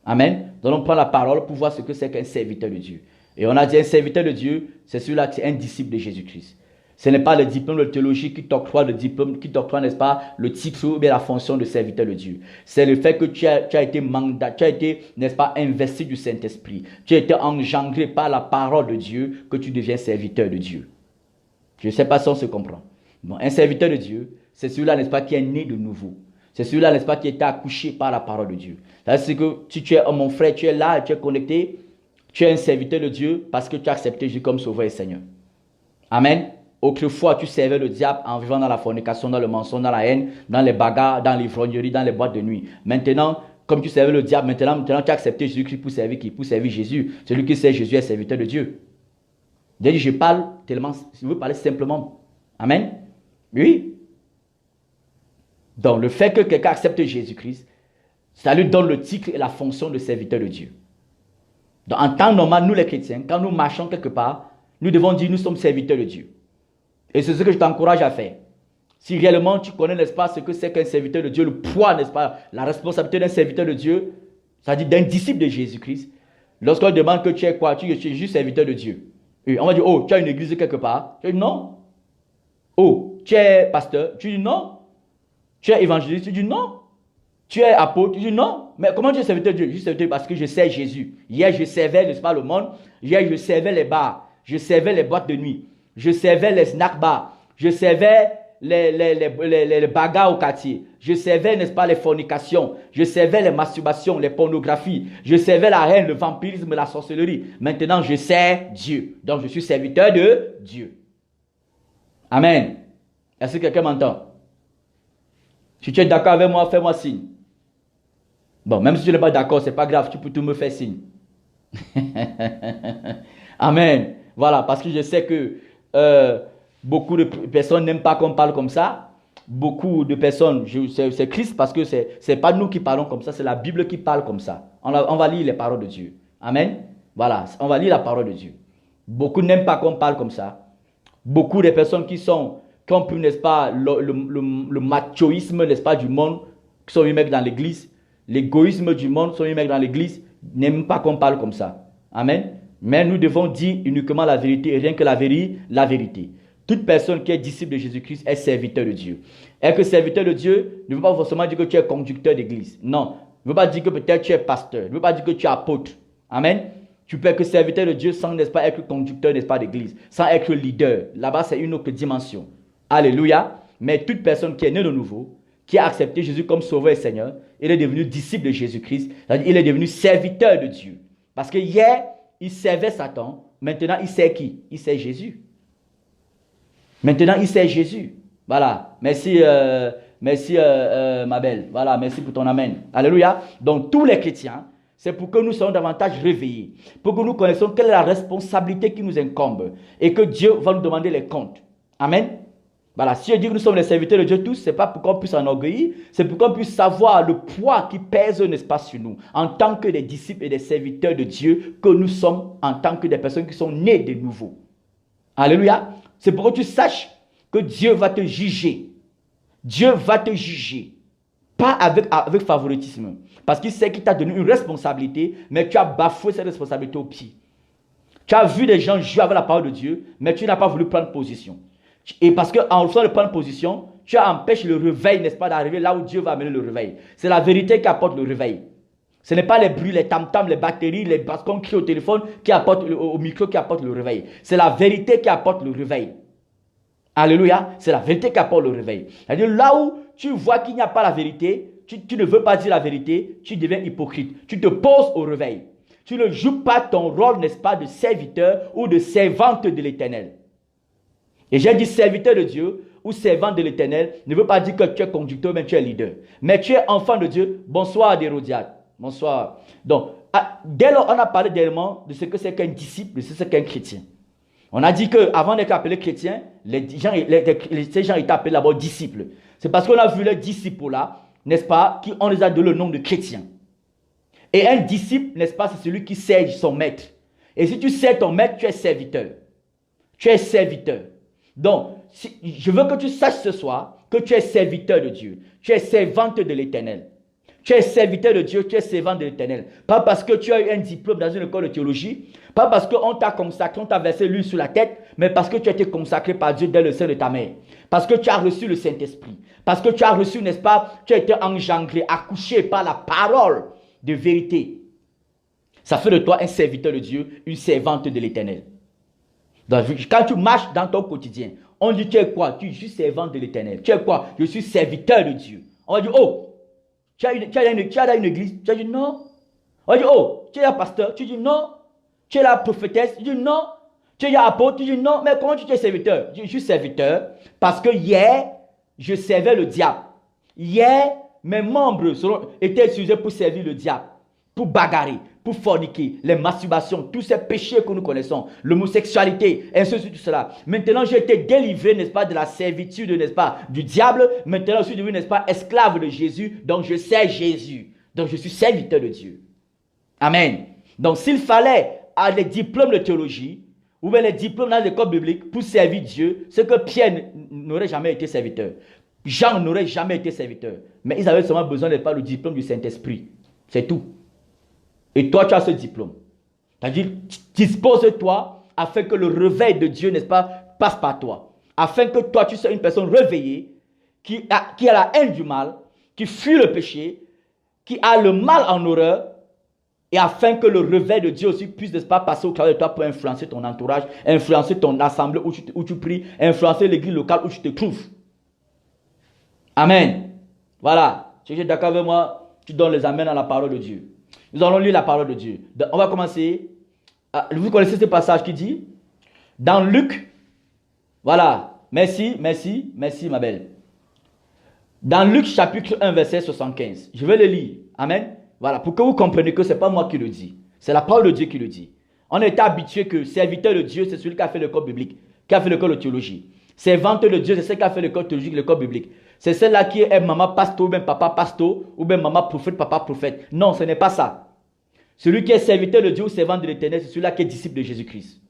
Amen. Nous allons prendre la parole pour voir ce que c'est qu'un serviteur de Dieu. Et on a dit un serviteur de Dieu, c'est celui-là qui est un disciple de Jésus-Christ. Ce n'est pas le diplôme de théologie qui t'octroie le diplôme, qui t'octroie, n'est-ce pas, le titre ou bien la fonction de serviteur de Dieu. C'est le fait que tu as été mandat, tu as été, n'est-ce pas, investi du Saint-Esprit. Tu as été engendré par la parole de Dieu que tu deviens serviteur de Dieu. Je ne sais pas si on se comprend. Bon, un serviteur de Dieu, c'est celui-là, n'est-ce pas, qui est né de nouveau. C'est celui-là, n'est-ce pas, qui est accouché par la parole de Dieu. C'est que si tu es, mon frère, tu es là, tu es connecté, tu es un serviteur de Dieu parce que tu as accepté Jésus comme sauveur et Seigneur. Amen. Autrefois, tu servais le diable en vivant dans la fornication, dans le mensonge, dans la haine, dans les bagarres, dans l'ivrognerie, dans les boîtes de nuit. Maintenant, comme tu servais le diable, maintenant tu as accepté Jésus-Christ pour servir qui? Pour servir Jésus. Celui qui sert Jésus est serviteur de Dieu. Je parle tellement, je veux parler simplement. Amen. Oui. Donc, le fait que quelqu'un accepte Jésus-Christ, ça lui donne le titre et la fonction de serviteur de Dieu. Donc, en temps normal, nous les chrétiens, quand nous marchons quelque part, nous devons dire nous sommes serviteurs de Dieu. Et c'est ce que je t'encourage à faire. Si réellement tu connais, n'est-ce pas, ce que c'est qu'un serviteur de Dieu, le poids, n'est-ce pas, la responsabilité d'un serviteur de Dieu, c'est-à-dire d'un disciple de Jésus-Christ, lorsqu'on demande que tu es quoi, tu es juste serviteur de Dieu. Et on va dire, oh, tu as une église quelque part. Tu dis non. Oh, tu es pasteur. Tu dis non. Tu es évangéliste. Tu dis non. Tu es apôtre. Tu dis non. Mais comment tu es serviteur de Dieu? Juste serviteur parce que je sers Jésus. Hier, je servais, n'est-ce pas, le monde. Hier, je servais les bars. Je servais les boîtes de nuit. Je servais les snack bars. Je servais les bagarres au quartier. Je servais, n'est-ce pas, les fornications. Je servais les masturbations, les pornographies. Je servais la haine, le vampirisme, la sorcellerie. Maintenant, je sers Dieu. Donc, je suis serviteur de Dieu. Amen. Est-ce que quelqu'un m'entend? Si tu es d'accord avec moi, fais-moi signe. Bon, même si tu n'es pas d'accord, ce n'est pas grave. Tu peux tout me faire signe. Amen. Voilà, parce que je sais que beaucoup de personnes n'aiment pas qu'on parle comme ça. Beaucoup de personnes, c'est Christ parce que ce n'est pas nous qui parlons comme ça, c'est la Bible qui parle comme ça. On va lire les paroles de Dieu. Amen. Voilà, on va lire la parole de Dieu. Beaucoup n'aiment pas qu'on parle comme ça. Beaucoup de personnes qui ont pu, n'est-ce pas, le machoïsme, n'est-ce pas, du monde, qui sont mis mecs dans l'église, l'égoïsme du monde, sont mis mecs dans l'église, n'aiment pas qu'on parle comme ça. Amen. Mais nous devons dire uniquement la vérité et rien que la vérité. Toute personne qui est disciple de Jésus-Christ est serviteur de Dieu. Et que serviteur de Dieu ne veut pas forcément dire que tu es conducteur d'église. Non. Ne veut pas dire que peut-être tu es pasteur. Ne veut pas dire que tu es apôtre. Amen. Tu peux être serviteur de Dieu sans, n'est-ce pas, être conducteur, n'est-ce pas, d'église. Sans être leader. Là-bas, c'est une autre dimension. Alléluia. Mais toute personne qui est née de nouveau, qui a accepté Jésus comme sauveur et Seigneur, il est devenu disciple de Jésus-Christ. C'est-à-dire, il est devenu serviteur de Dieu. Parce que hier, il servait Satan. Maintenant, il sert qui? Il sert Jésus. Maintenant, il sert Jésus. Voilà. Merci, ma belle. Voilà, merci pour ton amen. Alléluia. Donc, tous les chrétiens, c'est pour que nous soyons davantage réveillés. Pour que nous connaissions quelle est la responsabilité qui nous incombe. Et que Dieu va nous demander les comptes. Amen. Voilà. Si je dis que nous sommes les serviteurs de Dieu tous, ce n'est pas pour qu'on puisse enorgueillir. C'est pour qu'on puisse savoir le poids qui pèse, n'est-ce pas, sur nous. En tant que des disciples et des serviteurs de Dieu que nous sommes, en tant que des personnes qui sont nées de nouveau. Alléluia. C'est pour que tu saches que Dieu va te juger. Dieu va te juger. Pas avec favoritisme. Parce qu'il sait qu'il t'a donné une responsabilité, mais tu as bafoué cette responsabilité au pied. Tu as vu des gens jouer avec la parole de Dieu, mais tu n'as pas voulu prendre position. Et parce qu'en refusant de prendre position, tu empêches le réveil, n'est-ce pas, d'arriver là où Dieu va amener le réveil. C'est la vérité qui apporte le réveil. Ce n'est pas les bruits, les tam-tams, les batteries, les basses qu'on crie au téléphone, au micro qui apportent le réveil. C'est la vérité qui apporte le réveil. Alléluia. C'est la vérité qui apporte le réveil. C'est-à-dire là où tu vois qu'il n'y a pas la vérité, tu ne veux pas dire la vérité, tu deviens hypocrite. Tu te poses au réveil. Tu ne joues pas ton rôle, n'est-ce pas, de serviteur ou de servante de l'Éternel. Et j'ai dit serviteur de Dieu ou servante de l'Éternel ne veut pas dire que tu es conducteur, mais tu es leader. Mais tu es enfant de Dieu. Bonsoir, Hérodiade. Bonsoir. Donc, dès lors, on a parlé d'éléments de ce que c'est qu'un disciple, de ce que c'est qu'un chrétien. On a dit qu'avant d'être appelé chrétien, ces gens étaient appelés d'abord disciples. C'est parce qu'on a vu les disciples là, n'est-ce pas, on les a donné le nom de chrétiens. Et un disciple, n'est-ce pas, c'est celui qui sert son maître. Et si tu sers ton maître, tu es serviteur. Tu es serviteur. Donc, je veux que tu saches ce soir que tu es serviteur de Dieu. Tu es servante de l'Éternel. Tu es serviteur de Dieu, tu es servante de l'Éternel. Pas parce que tu as eu un diplôme dans une école de théologie, pas parce qu'on t'a consacré, on t'a versé l'huile sur la tête, mais parce que tu as été consacré par Dieu dès le sein de ta mère. Parce que tu as reçu le Saint-Esprit. Parce que tu as reçu, n'est-ce pas, tu as été engendré, accouché par la parole de vérité. Ça fait de toi un serviteur de Dieu, une servante de l'Éternel. Quand tu marches dans ton quotidien, on dit tu es quoi? Je suis servante de l'Éternel. Tu es quoi? Je suis serviteur de Dieu. On va dire, oh, tu as une église? Tu as dit non. On va dire, oh, tu es un pasteur? Tu dis non. Tu es la prophétesse? Tu dis non. Tu es apôtre? Tu dis non. Mais comment tu es serviteur? Je suis serviteur parce que hier, je servais le diable. Hier, mes membres étaient utilisés pour servir le diable, pour bagarrer, pour forniquer, les masturbations, tous ces péchés que nous connaissons, l'homosexualité, ainsi de suite, tout cela. Maintenant, j'ai été délivré, n'est-ce pas, de la servitude, n'est-ce pas, du diable. Maintenant, je suis devenu, n'est-ce pas, esclave de Jésus. Donc, je sers Jésus. Donc, je suis serviteur de Dieu. Amen. Donc, s'il fallait les diplômes de théologie, ou bien les diplômes dans l'école biblique pour servir Dieu, c'est que Pierre n'aurait jamais été serviteur. Jean n'aurait jamais été serviteur. Mais ils avaient seulement besoin, n'est-ce pas, le diplôme du Saint-Esprit. C'est tout. Et toi, tu as ce diplôme. C'est-à-dire, dispose-toi afin que le réveil de Dieu, n'est-ce pas, passe par toi. Afin que toi, tu sois une personne réveillée, qui a la haine du mal, qui fuit le péché, qui a le mal en horreur, et afin que le réveil de Dieu aussi puisse, n'est-ce pas, passer au travers de toi pour influencer ton entourage, influencer ton assemblée où tu pries, influencer l'église locale où tu te trouves. Amen. Voilà. Si tu es d'accord avec moi, tu donnes les amens à la parole de Dieu. Nous allons lire la parole de Dieu. On va commencer. Vous connaissez ce passage qui dit, dans Luc, voilà, merci ma belle. Dans Luc chapitre 1 verset 75, je vais le lire. Amen. Voilà, pour que vous compreniez que ce n'est pas moi qui le dis. C'est la parole de Dieu qui le dit. On est habitué que serviteur de Dieu, c'est celui qui a fait l'école biblique, qui a fait l'école de théologie. Servante de Dieu, c'est celui qui a fait l'école théologique, l'école biblique. C'est celle-là qui est maman pasteur, ou bien papa pasteur, ou bien maman prophète, papa prophète. Non, ce n'est pas ça. Celui qui est serviteur de Dieu ou servant de l'Éternel, c'est celui-là qui est disciple de Jésus-Christ.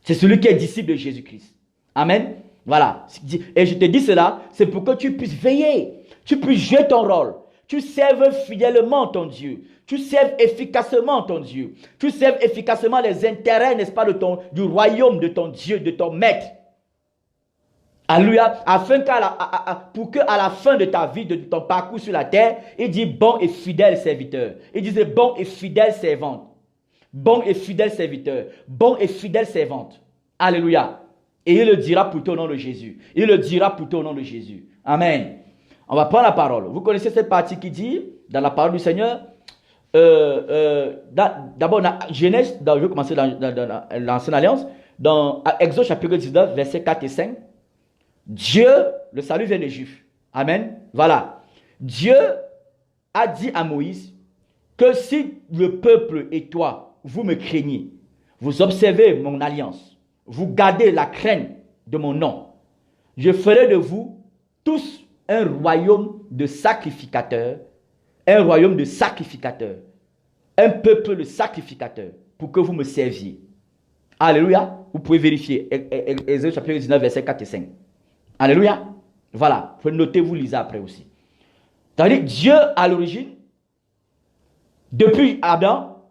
C'est celui qui est disciple de Jésus-Christ. Amen. Voilà. Et je te dis cela, c'est pour que tu puisses veiller. Tu puisses jouer ton rôle. Tu serves fidèlement ton Dieu. Tu serves efficacement ton Dieu. Tu serves efficacement les intérêts, n'est-ce pas, du royaume de ton Dieu, de ton maître. Alléluia. Afin pour qu'à la fin de ta vie, de ton parcours sur la terre, il dit bon et fidèle serviteur. Il disait bon et fidèle servante. Bon et fidèle serviteur. Bon et fidèle servante. Alléluia. Et il le dira pour toi au nom de Jésus. Il le dira pour toi au nom de Jésus. Amen. On va prendre la parole. Vous connaissez cette partie qui dit, dans la parole du Seigneur, d'abord dans Genèse, je vais commencer dans l'Ancienne Alliance, dans Exode chapitre 19, versets 4 et 5. Dieu, le salut vient des Juifs. Amen. Voilà. Dieu a dit à Moïse que si le peuple et toi, vous me craignez, vous observez mon alliance, vous gardez la crainte de mon nom, je ferai de vous tous un royaume de sacrificateurs, un royaume de sacrificateurs, un peuple de sacrificateurs, pour que vous me serviez. Alléluia. Vous pouvez vérifier. Exode chapitre 19, versets 4 et 5. Alléluia. Voilà. Vous pouvez noter, vous lisez après aussi. C'est-à-dire, Dieu, à l'origine, depuis Adam,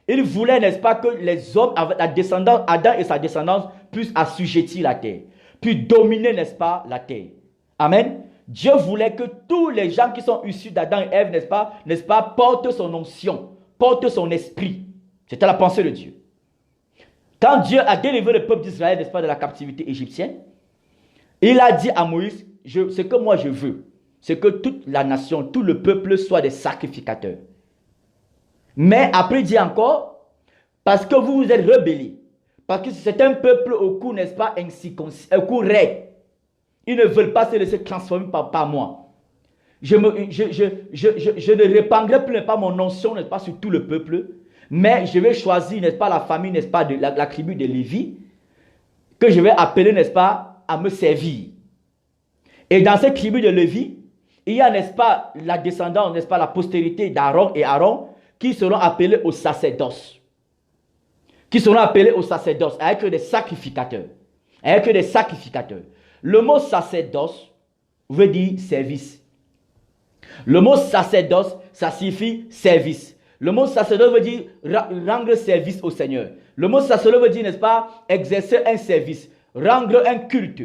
il voulait, n'est-ce pas, que les hommes, avec la descendance, Adam et sa descendance, puissent assujettir la terre, puissent dominer, n'est-ce pas, la terre. Amen. Dieu voulait que tous les gens qui sont issus d'Adam et Ève, n'est-ce pas, portent son onction, portent son esprit. C'était la pensée de Dieu. Quand Dieu a délivré le peuple d'Israël, n'est-ce pas, de la captivité égyptienne, il a dit à Moïse, ce que moi je veux, c'est que toute la nation, tout le peuple soit des sacrificateurs. Mais après il dit encore, parce que vous vous êtes rebellés, Parce que c'est un peuple au cou, n'est-ce pas, au cou raide. Ils ne veulent pas se laisser transformer par moi. Je ne répandrai plus, n'est-ce pas, mon onction, n'est-ce pas, sur tout le peuple. Mais je vais choisir, n'est-ce pas, la famille, n'est-ce pas, de la tribu de Lévi, que je vais appeler, n'est-ce pas, à me servir. Et dans cette tribu de Lévi, il y a, n'est-ce pas, la descendance, n'est-ce pas, la postérité d'Aaron et Aaron, qui seront appelés au sacerdoce. Qui seront appelés au sacerdoce, avec des sacrificateurs. Avec des sacrificateurs. Le mot sacerdoce veut dire service. Le mot sacerdoce, ça signifie service. Le mot sacerdoce veut dire rendre service au Seigneur. Le mot sacerdoce veut dire, n'est-ce pas, exercer un service, rendre un culte.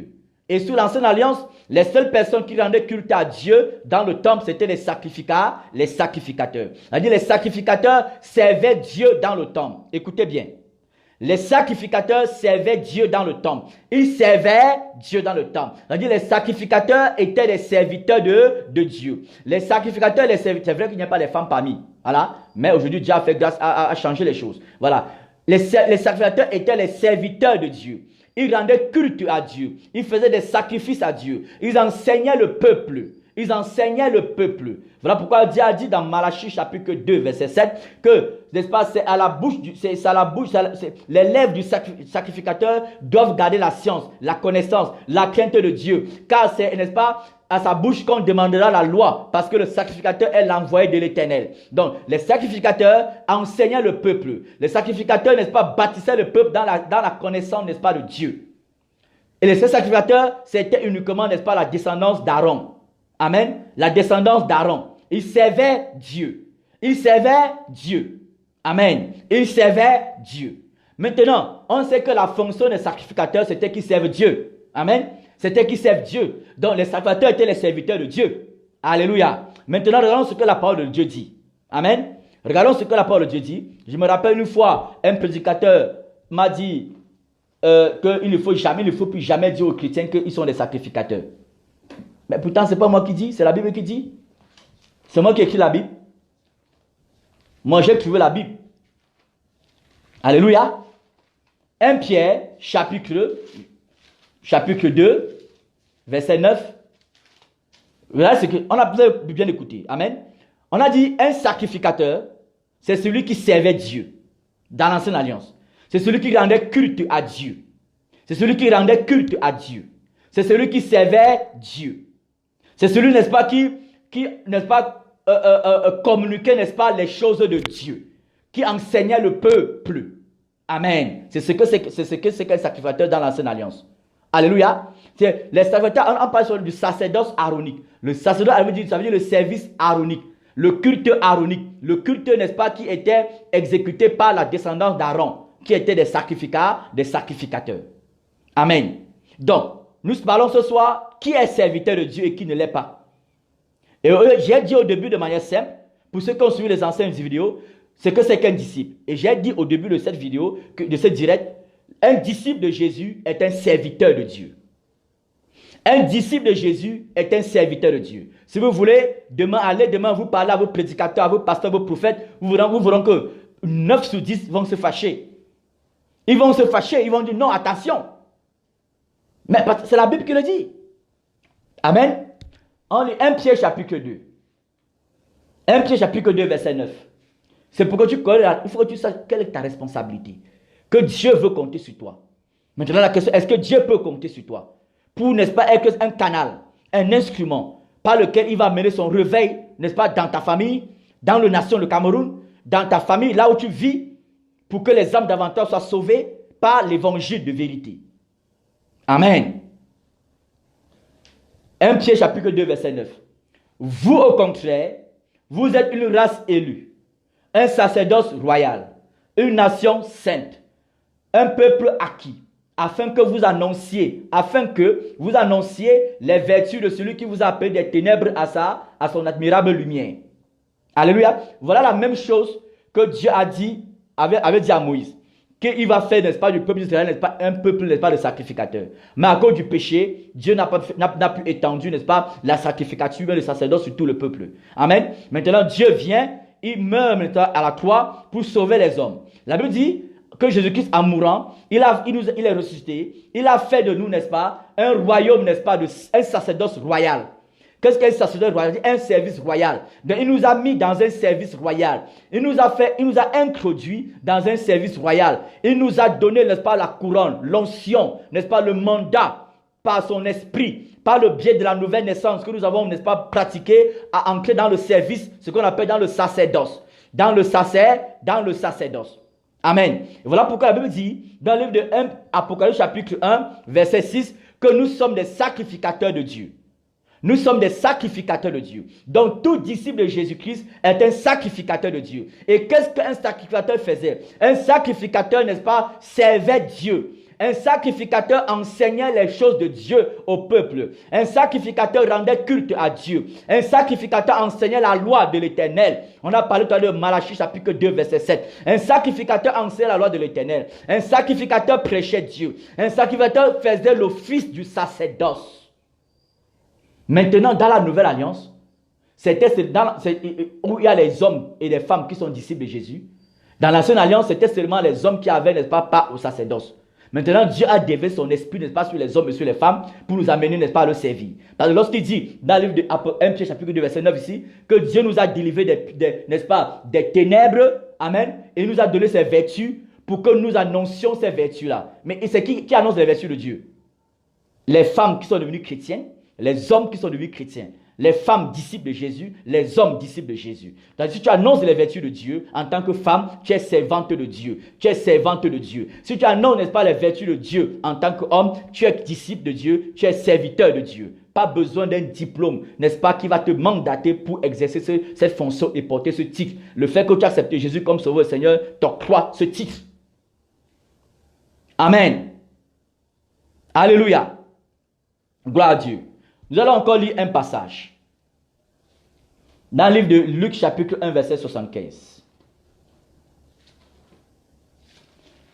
Et sous l'ancienne alliance, les seules personnes qui rendaient culte à Dieu dans le temple, c'était les sacrificateurs. C'est-à-dire les sacrificateurs servaient Dieu dans le temple. Écoutez bien. Les sacrificateurs servaient Dieu dans le temple. Ils servaient Dieu dans le temple. C'est-à-dire les sacrificateurs étaient les serviteurs de Dieu. Les sacrificateurs, les serviteurs, c'est vrai qu'il n'y a pas de femmes parmi. Voilà. Mais aujourd'hui, Dieu a fait grâce à changer les choses. Voilà. Les sacrificateurs étaient les serviteurs de Dieu. Ils rendaient culte à Dieu. Ils faisaient des sacrifices à Dieu. Ils enseignaient le peuple. Ils enseignaient le peuple. Voilà pourquoi Dieu a dit dans Malachie chapitre 2 verset 7 que, n'est-ce pas, c'est à la bouche, les lèvres du sacrificateur doivent garder la science, la connaissance, la crainte de Dieu. Car c'est, n'est-ce pas, à sa bouche qu'on demandera la loi, parce que le sacrificateur est l'envoyé de l'Éternel. Donc, les sacrificateurs enseignaient le peuple. Les sacrificateurs, n'est-ce pas, bâtissaient le peuple dans la connaissance, n'est-ce pas, de Dieu. Et les sacrificateurs, c'était uniquement, n'est-ce pas, la descendance d'Aaron. Amen. La descendance d'Aaron. Ils servaient Dieu. Ils servaient Dieu. Amen. Ils servaient Dieu. Maintenant, on sait que la fonction des sacrificateurs, c'était qu'ils servent Dieu. Amen. C'était qu'ils servent Dieu. Donc, les sacrificateurs étaient les serviteurs de Dieu. Alléluia. Maintenant, regardons ce que la parole de Dieu dit. Amen. Regardons ce que la parole de Dieu dit. Je me rappelle une fois, un prédicateur m'a dit qu'il ne faut plus jamais dire aux chrétiens qu'ils sont des sacrificateurs. Mais pourtant, ce n'est pas moi qui dis, c'est la Bible qui dit. C'est moi qui écris la Bible. Moi, j'ai écrit la Bible. Alléluia. 1 Pierre, chapitre 2, verset 9. Voilà ce qu'on a besoin de bien écouter. Amen. On a dit, un sacrificateur, c'est celui qui servait Dieu dans l'ancienne alliance. C'est celui qui rendait culte à Dieu. C'est celui qui rendait culte à Dieu. C'est celui qui servait Dieu. C'est celui, n'est-ce pas, qui n'est-ce pas, communiquait, n'est-ce pas, les choses de Dieu, qui enseignait le peuple. Amen. C'est ce que c'est qu'un sacrificateur dans l'ancienne alliance. Alléluia. Les sacrificateurs, on parle du sacerdoce aaronique. Le sacerdoce, ça veut dire le service aaronique, le culte aaronique, le culte, n'est-ce pas, qui était exécuté par la descendance d'Aaron, qui étaient des sacrificateurs. Amen. Donc, nous parlons ce soir qui est serviteur de Dieu et qui ne l'est pas. Et j'ai dit au début de manière simple, pour ceux qui ont suivi les anciennes vidéos, c'est que c'est qu'un disciple. Et j'ai dit au début de cette vidéo, de cette direct, un disciple de Jésus est un serviteur de Dieu. Un disciple de Jésus est un serviteur de Dieu. Si vous voulez, allez demain vous parler à vos prédicateurs, à vos pasteurs, à vos prophètes, vous verrez que 9 sur 10 vont se fâcher. Ils vont se fâcher, ils vont dire non, attention. Mais c'est la Bible qui le dit. Amen. On lit 1 Pierre chapitre 2. 1 Pierre chapitre 2 verset 9. C'est pour que tu connais, il faut que tu saches quelle est ta responsabilité. Que Dieu veut compter sur toi. Maintenant la question, est-ce que Dieu peut compter sur toi? Pour, n'est-ce pas, être un canal, un instrument par lequel il va mener son réveil, n'est-ce pas, dans ta famille, dans la nation, le Cameroun, dans ta famille, là où tu vis, pour que les âmes davantage soient sauvées par l'évangile de vérité. Amen. 1 Pierre chapitre 2 verset 9. Vous au contraire, vous êtes une race élue, un sacerdoce royal, une nation sainte, un peuple acquis, afin que vous annonciez les vertus de celui qui vous a appelé des ténèbres à son admirable lumière. Alléluia. Voilà la même chose que Dieu avait dit à Moïse. Qu'il va faire, n'est-ce pas, du peuple d'Israël, n'est-ce pas, un peuple, n'est-ce pas, de sacrificateurs. Mais à cause du péché, Dieu n'a plus étendu, n'est-ce pas, la sacrificature et le sacerdoce sur tout le peuple. Amen. Maintenant, Dieu vient, il meurt maintenant à la croix pour sauver les hommes. La Bible dit, que Jésus-Christ, en mourant, il est ressuscité. Il a fait de nous, n'est-ce pas, un royaume, n'est-ce pas, un sacerdoce royal. Qu'est-ce qu'un sacerdoce royal? Un service royal. Donc, il nous a mis dans un service royal. Il nous a introduit dans un service royal. Il nous a donné, n'est-ce pas, la couronne, l'onction, n'est-ce pas, le mandat par son esprit, par le biais de la nouvelle naissance que nous avons, n'est-ce pas, pratiqué à entrer dans le service, ce qu'on appelle dans le sacerdoce. Dans le sacerdoce. Amen. Et voilà pourquoi la Bible dit, dans le livre de Apocalypse chapitre 1, verset 6, que nous sommes des sacrificateurs de Dieu. Nous sommes des sacrificateurs de Dieu. Donc, tout disciple de Jésus-Christ est un sacrificateur de Dieu. Et qu'est-ce qu'un sacrificateur faisait? Un sacrificateur, n'est-ce pas, servait Dieu. Un sacrificateur enseignait les choses de Dieu au peuple. Un sacrificateur rendait culte à Dieu. Un sacrificateur enseignait la loi de l'Éternel. On a parlé tout à l'heure de Malachie chapitre 2 verset 7. Un sacrificateur enseignait la loi de l'Éternel. Un sacrificateur prêchait Dieu. Un sacrificateur faisait l'office du sacerdoce. Maintenant, dans la nouvelle alliance, où il y a les hommes et les femmes qui sont disciples de Jésus. Dans l'ancienne alliance, c'était seulement les hommes qui avaient, n'est-ce pas, part au sacerdoce. Maintenant, Dieu a déversé son esprit, n'est-ce pas, sur les hommes et sur les femmes pour nous amener, n'est-ce pas, à le servir. Parce que lorsqu'il dit, dans le livre de 1 Pierre chapitre 2, verset 9 ici, que Dieu nous a délivré n'est-ce pas, des ténèbres, amen, et il nous a donné ses vertus pour que nous annoncions ces vertus-là. Mais c'est qui annonce les vertus de Dieu? Les femmes qui sont devenues chrétiennes, les hommes qui sont devenus chrétiens, les femmes disciples de Jésus, les hommes disciples de Jésus. Donc, si tu annonces les vertus de Dieu, en tant que femme, tu es servante de Dieu. Tu es servante de Dieu. Si tu annonces, n'est-ce pas, les vertus de Dieu, en tant qu'homme, tu es disciple de Dieu, tu es serviteur de Dieu. Pas besoin d'un diplôme, n'est-ce pas, qui va te mandater pour exercer cette fonction et porter ce titre. Le fait que tu as accepté Jésus comme Sauveur et Seigneur t'octroie ce titre. Amen. Alléluia. Gloire à Dieu. Nous allons encore lire un passage. Dans le livre de Luc chapitre 1 verset 75.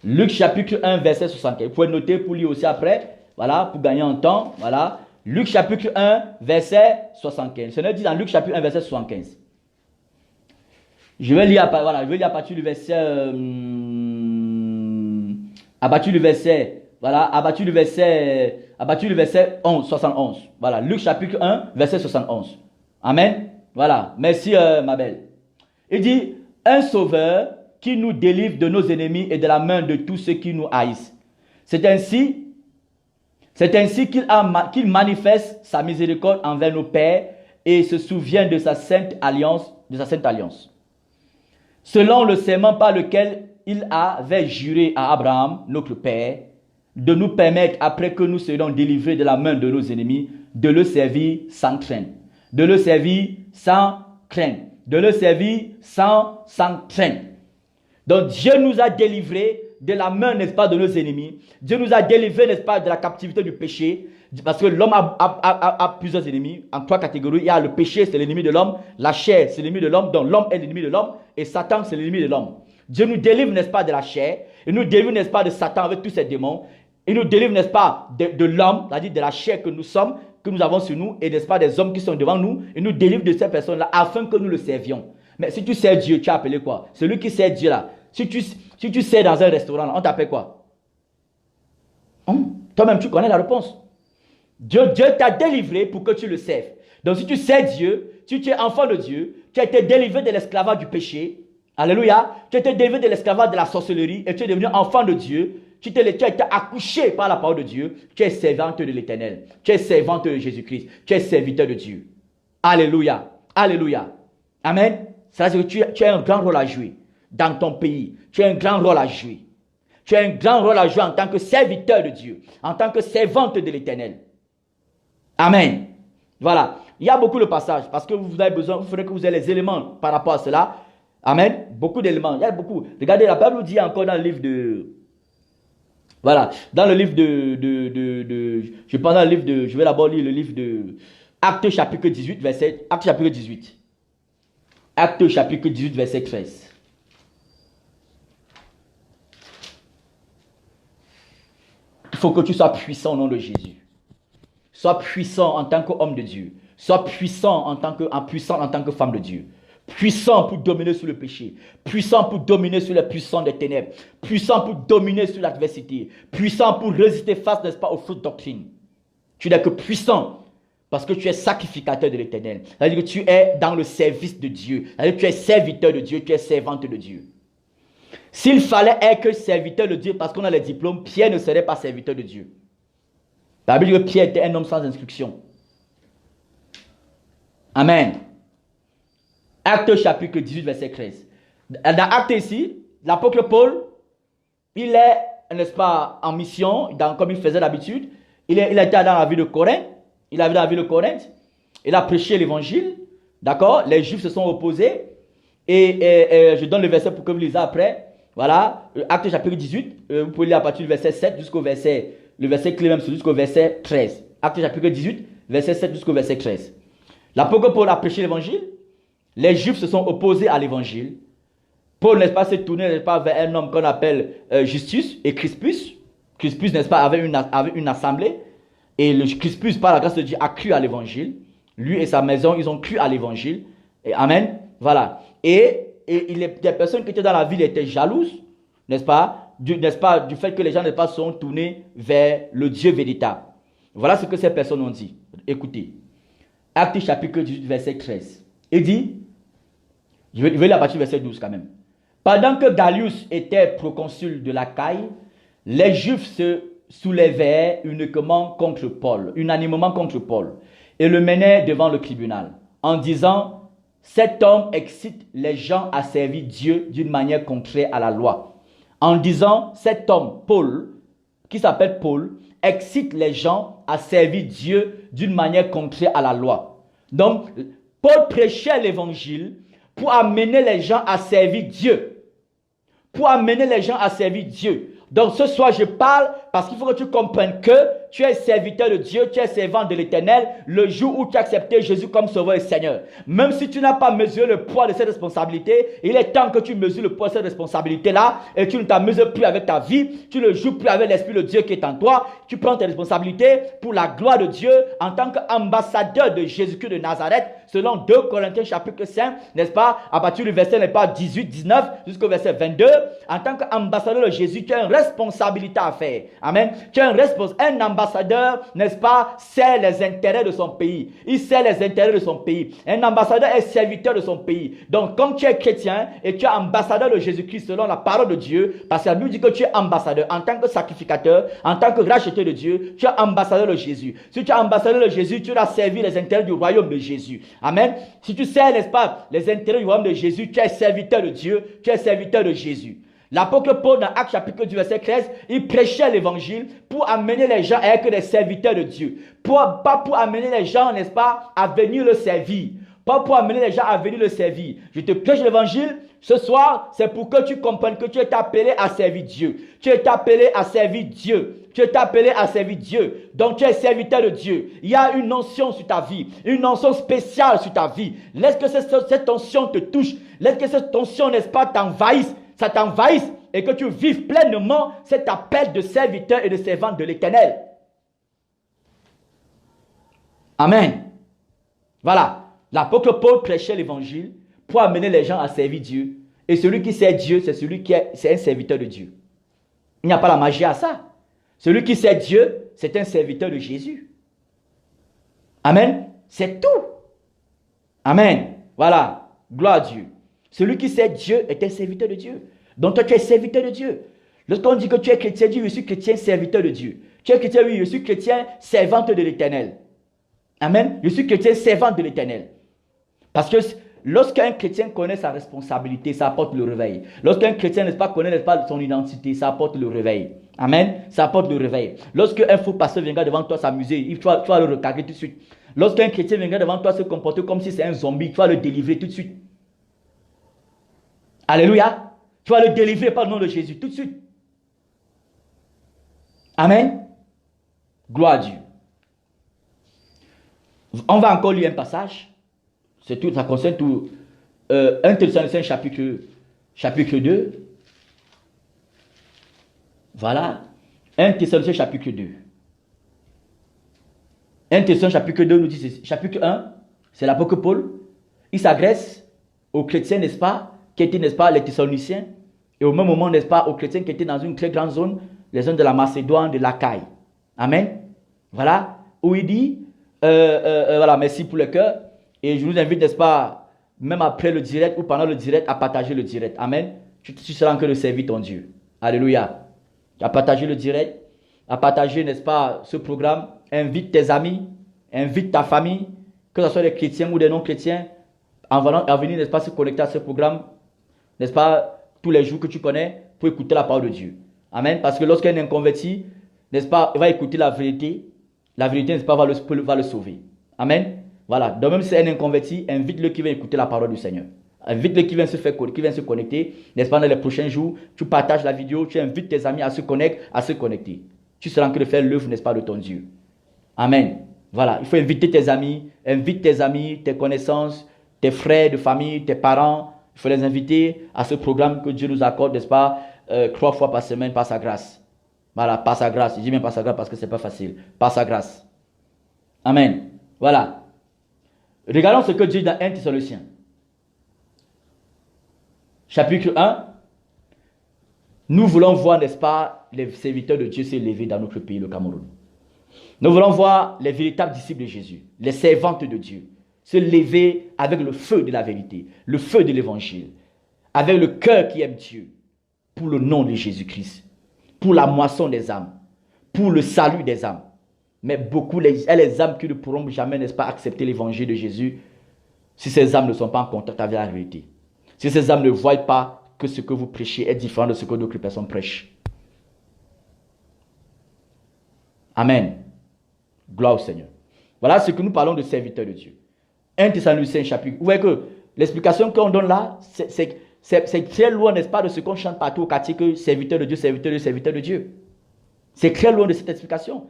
Luc chapitre 1 verset 75. Vous pouvez noter pour lire aussi après. Voilà, pour gagner en temps. Voilà. Luc chapitre 1 verset 75. Le Seigneur dit dans Luc chapitre 1 verset 75. Je vais lire à partir du verset... à partir du verset 11, 71. Voilà, Luc chapitre 1, verset 71. Amen. Voilà, merci ma belle. Il dit, un sauveur qui nous délivre de nos ennemis et de la main de tous ceux qui nous haïssent. C'est ainsi qu'il manifeste sa miséricorde envers nos pères et se souvient de sa sainte alliance, selon le serment par lequel il avait juré à Abraham, notre père, de nous permettre, après que nous serons délivrés de la main de nos ennemis, de le servir sans crainte. De le servir sans crainte. De le servir sans crainte. Donc Dieu nous a délivrés de la main, n'est-ce pas, de nos ennemis. Dieu nous a délivrés, n'est-ce pas, de la captivité du péché. Parce que l'homme a plusieurs ennemis, en trois catégories. Il y a le péché, c'est l'ennemi de l'homme. La chair, c'est l'ennemi de l'homme. Donc l'homme est l'ennemi de l'homme. Et Satan, c'est l'ennemi de l'homme. Dieu nous délivre, n'est-ce pas, de la chair. Il nous délivre, n'est-ce pas, de Satan avec tous ses démons. Il nous délivre, n'est-ce pas, de l'homme, c'est-à-dire de la chair que nous sommes, que nous avons sur nous, et n'est-ce pas, des hommes qui sont devant nous. Il nous délivre de ces personnes-là afin que nous le servions. Mais si tu sers Dieu, tu as appelé quoi? Celui qui sert Dieu là. Si tu sers dans un restaurant, là, on t'appelle quoi? Toi-même, tu connais la réponse. Dieu t'a délivré pour que tu le serves. Donc si tu sers Dieu, si tu es enfant de Dieu, tu as été délivré de l'esclavage du péché. Alléluia. Tu as été délivré de l'esclavage de la sorcellerie et tu es devenu enfant de Dieu. Tu as été accouché par la parole de Dieu. Tu es servante de l'Éternel. Tu es servante de Jésus-Christ. Tu es serviteur de Dieu. Alléluia. Alléluia. Amen. C'est-à-dire que tu as un grand rôle à jouer dans ton pays. Tu as un grand rôle à jouer. Tu as un grand rôle à jouer en tant que serviteur de Dieu. En tant que servante de l'Éternel. Amen. Voilà. Il y a beaucoup de passages parce que vous avez besoin, il faudrait que vous ayez les éléments par rapport à cela. Amen. Beaucoup d'éléments. Il y a beaucoup. Regardez, la Bible nous dit encore dans le livre de... Voilà. Dans le livre je vais d'abord lire le livre de Actes chapitre 18, verset... Actes chapitre 18. Actes chapitre 18, verset 13. Il faut que tu sois puissant au nom de Jésus. Sois puissant en tant qu'homme de Dieu. Sois puissant en tant que femme de Dieu. puissant pour dominer sur le péché, puissant pour dominer sur les puissants des ténèbres, puissant pour dominer sur l'adversité, puissant pour résister face, n'est-ce pas, aux fausses doctrines. Tu n'es que puissant parce que tu es sacrificateur de l'Éternel. C'est-à-dire que tu es dans le service de Dieu. C'est-à-dire que tu es serviteur de Dieu, tu es servante de Dieu. S'il fallait être serviteur de Dieu parce qu'on a les diplômes, Pierre ne serait pas serviteur de Dieu. La Bible dit que Pierre était un homme sans instruction. Amen. Acte chapitre 18, verset 13. Dans Acte ici, l'apôtre Paul, il est, n'est-ce pas, en mission, comme il faisait d'habitude. Il était dans la ville de Corinthe. Il avait dans la ville de Corinthe. Il a prêché l'évangile. D'accord? Les Juifs se sont opposés. Et je donne le verset pour que vous lisez après. Voilà. Acte chapitre 18. Vous pouvez lire à partir du verset 7 jusqu'au verset, le verset clé même, jusqu'au verset 13. Acte chapitre 18, verset 7 jusqu'au verset 13. L'apôtre Paul a prêché l'évangile. Les Juifs se sont opposés à l'évangile. Paul, n'est-ce pas, s'est tourné, n'est-ce pas, vers un homme qu'on appelle Justus et Crispus. Crispus, n'est-ce pas, avait une assemblée. Et le Crispus, par la grâce de Dieu, a cru à l'évangile. Lui et sa maison, ils ont cru à l'évangile. Et amen. Voilà. Et des personnes qui étaient dans la ville étaient jalouses, n'est-ce pas, du fait que les gens, n'est-ce pas, sont tournés vers le Dieu véritable. Voilà ce que ces personnes ont dit. Écoutez. Acte chapitre 18, verset 13. Il dit, je vais lire à partir du verset 12 quand même. Pendant que Gallus était proconsul de l'Achaïe, les Juifs se soulevaient unanimement contre Paul, et le menaient devant le tribunal, en disant, cet homme excite les gens à servir Dieu d'une manière contraire à la loi. En disant, cet homme, Paul, qui s'appelle Paul, excite les gens à servir Dieu d'une manière contraire à la loi. Donc, Paul prêchait l'évangile pour amener les gens à servir Dieu. Pour amener les gens à servir Dieu. Donc ce soir, je parle parce qu'il faut que tu comprennes que tu es serviteur de Dieu, tu es servant de l'Éternel le jour où tu as accepté Jésus comme Sauveur et Seigneur. Même si tu n'as pas mesuré le poids de cette responsabilité, il est temps que tu mesures le poids de cette responsabilité-là et tu ne t'amuses plus avec ta vie, tu ne joues plus avec l'Esprit de Dieu qui est en toi, tu prends tes responsabilités pour la gloire de Dieu en tant qu'ambassadeur de Jésus-Christ de Nazareth, selon 2 Corinthiens chapitre 5, n'est-ce pas, à partir du verset 18-19 jusqu'au verset 22, en tant qu'ambassadeur de Jésus, tu as une responsabilité à faire. Amen. Tu as un ambassadeur, n'est-ce pas, sert les intérêts de son pays. Il sert les intérêts de son pays. Un ambassadeur est serviteur de son pays. Donc, comme tu es chrétien et tu es ambassadeur de Jésus-Christ selon la parole de Dieu, parce que la Bible dit que tu es ambassadeur en tant que sacrificateur, en tant que racheté de Dieu, tu es ambassadeur de Jésus. Si tu es ambassadeur de Jésus, tu dois servir les intérêts du royaume de Jésus. Amen. Si tu sers, n'est-ce pas, les intérêts du royaume de Jésus, tu es serviteur de Dieu, tu es serviteur de Jésus. L'apôtre Paul, dans Acte chapitre 2, verset 13, il prêchait l'évangile pour amener les gens à être des serviteurs de Dieu. Pas pour amener les gens, n'est-ce pas, à venir le servir. Pas pour amener les gens à venir le servir. Je te prêche l'évangile ce soir, c'est pour que tu comprennes que tu es appelé à servir Dieu. Tu es appelé à servir Dieu. Tu es appelé à servir Dieu. Donc tu es serviteur de Dieu. Il y a une onction sur ta vie. Une onction spéciale sur ta vie. Laisse que cette onction te touche. Laisse que cette onction, n'est-ce pas, t'envahisse. Ça t'envahisse et que tu vives pleinement cet appel de serviteur et de servante de l'Éternel. Amen. Voilà. L'apôtre Paul prêchait l'évangile pour amener les gens à servir Dieu. Et celui qui sert Dieu, c'est celui qui est un serviteur de Dieu. Il n'y a pas la magie à ça. Celui qui sert Dieu, c'est un serviteur de Jésus. Amen. C'est tout. Amen. Voilà. Gloire à Dieu. Celui qui sert Dieu est un serviteur de Dieu. Donc toi, tu es serviteur de Dieu. Lorsqu'on dit que tu es chrétien, dis, je suis chrétien, serviteur de Dieu. Tu es chrétien, oui, je suis chrétien, servante de l'Éternel. Amen. Je suis chrétien, servante de l'Éternel. Parce que lorsqu'un chrétien connaît sa responsabilité, ça apporte le réveil. Lorsqu'un chrétien, n'est-ce pas, connaît, n'est-ce pas, son identité, ça apporte le réveil. Amen. Ça apporte le réveil. Lorsqu'un faux pasteur viendra devant toi s'amuser, tu vas le recadrer tout de suite. Lorsqu'un chrétien viendra devant toi se comporter comme si c'est un zombie, tu vas le délivrer tout de suite. Alléluia. Tu vas le délivrer par le nom de Jésus tout de suite. Amen. Gloire à Dieu. On va encore lire un passage. C'est tout, ça concerne tout. 1 Thessaloniciens chapitre 2. Voilà. 1 Thessaloniciens chapitre 2. 1 Thessaloniciens chapitre 2 nous dit ceci. Chapitre 1, c'est l'apôtre Paul. Il s'adresse aux chrétiens, n'est-ce pas, qui étaient, n'est-ce pas, les Thessaloniciens, et au même moment, n'est-ce pas, aux chrétiens qui étaient dans une très grande zone, les zones de la Macédoine, de l'Achaïe. Amen. Voilà, où il dit, voilà, merci pour le cœur, et je vous invite, n'est-ce pas, même après le direct ou pendant le direct, à partager le direct. Amen. Tu seras en train de servir ton Dieu. Alléluia. À partager le direct, à partager, n'est-ce pas, ce programme. Invite tes amis, invite ta famille, que ce soit des chrétiens ou des non-chrétiens, à venir, n'est-ce pas, se connecter à ce programme, n'est-ce pas, tous les jours que tu connais, pour écouter la parole de Dieu. Amen. Parce que lorsqu'un inconverti, n'est-ce pas, il va écouter la vérité, n'est-ce pas, va le sauver. Amen. Voilà. Donc même si c'est un inconverti, invite-le qui vient écouter la parole du Seigneur. Invite-le qui vient se connecter, n'est-ce pas, dans les prochains jours. Tu partages la vidéo, tu invites tes amis à se connecter. Tu seras en train de faire l'œuvre, n'est-ce pas, de ton Dieu. Amen. Voilà, il faut inviter tes amis, tes connaissances, tes frères de famille, tes parents. Il faut les inviter à ce programme que Dieu nous accorde, n'est-ce pas, 3 fois par semaine par sa grâce. Voilà, par sa grâce. Je dis bien par sa grâce parce que ce n'est pas facile. Par sa grâce. Amen. Voilà. Regardons ce que Dieu dit dans 1 Thessaloniciens. Chapitre 1. Nous voulons voir, n'est-ce pas, les serviteurs de Dieu s'élever dans notre pays, le Cameroun. Nous voulons voir les véritables disciples de Jésus, les servantes de Dieu, se lever avec le feu de la vérité, le feu de l'évangile, avec le cœur qui aime Dieu, pour le nom de Jésus-Christ, pour la moisson des âmes, pour le salut des âmes. Mais beaucoup, les âmes qui ne pourront jamais, n'est-ce pas, accepter l'évangile de Jésus, si ces âmes ne sont pas en contact avec la vérité. Si ces âmes ne voient pas que ce que vous prêchez est différent de ce que d'autres personnes prêchent. Amen. Gloire au Seigneur. Voilà ce que nous parlons de serviteurs de Dieu. 1 Thessaloniciens chapitre. Vous voyez que l'explication qu'on donne là, c'est très loin, n'est-ce pas, de ce qu'on chante partout au quartier que serviteur de Dieu, serviteur de Dieu, serviteur de Dieu. C'est très loin de cette explication.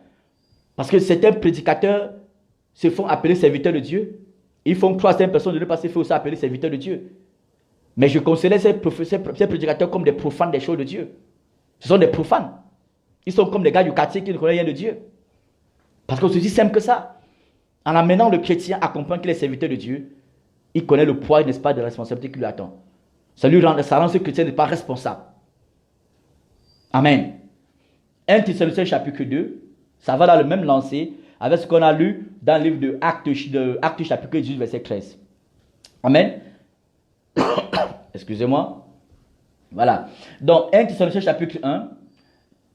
Parce que certains prédicateurs se font appeler serviteurs de Dieu. Ils font croire à certaines personnes de ne pas se faire aussi appeler serviteurs de Dieu. Mais je considère ces prédicateurs comme des profanes des choses de Dieu. Ce sont des profanes. Ils sont comme des gars du quartier qui ne connaissent rien de Dieu. Parce que c'est aussi simple que ça. En amenant le chrétien à comprendre qu'il est serviteur de Dieu, il connaît le poids, n'est-ce pas, de la responsabilité qui lui attend. Ça rend ce chrétien n'est pas responsable. Amen. 1 Thessaloniciens chapitre 2, ça va dans le même lancé avec ce qu'on a lu dans le livre de Actes chapitre 18, verset 13. Amen. Excusez-moi. Voilà. Donc, 1 Thessaloniciens chapitre 1.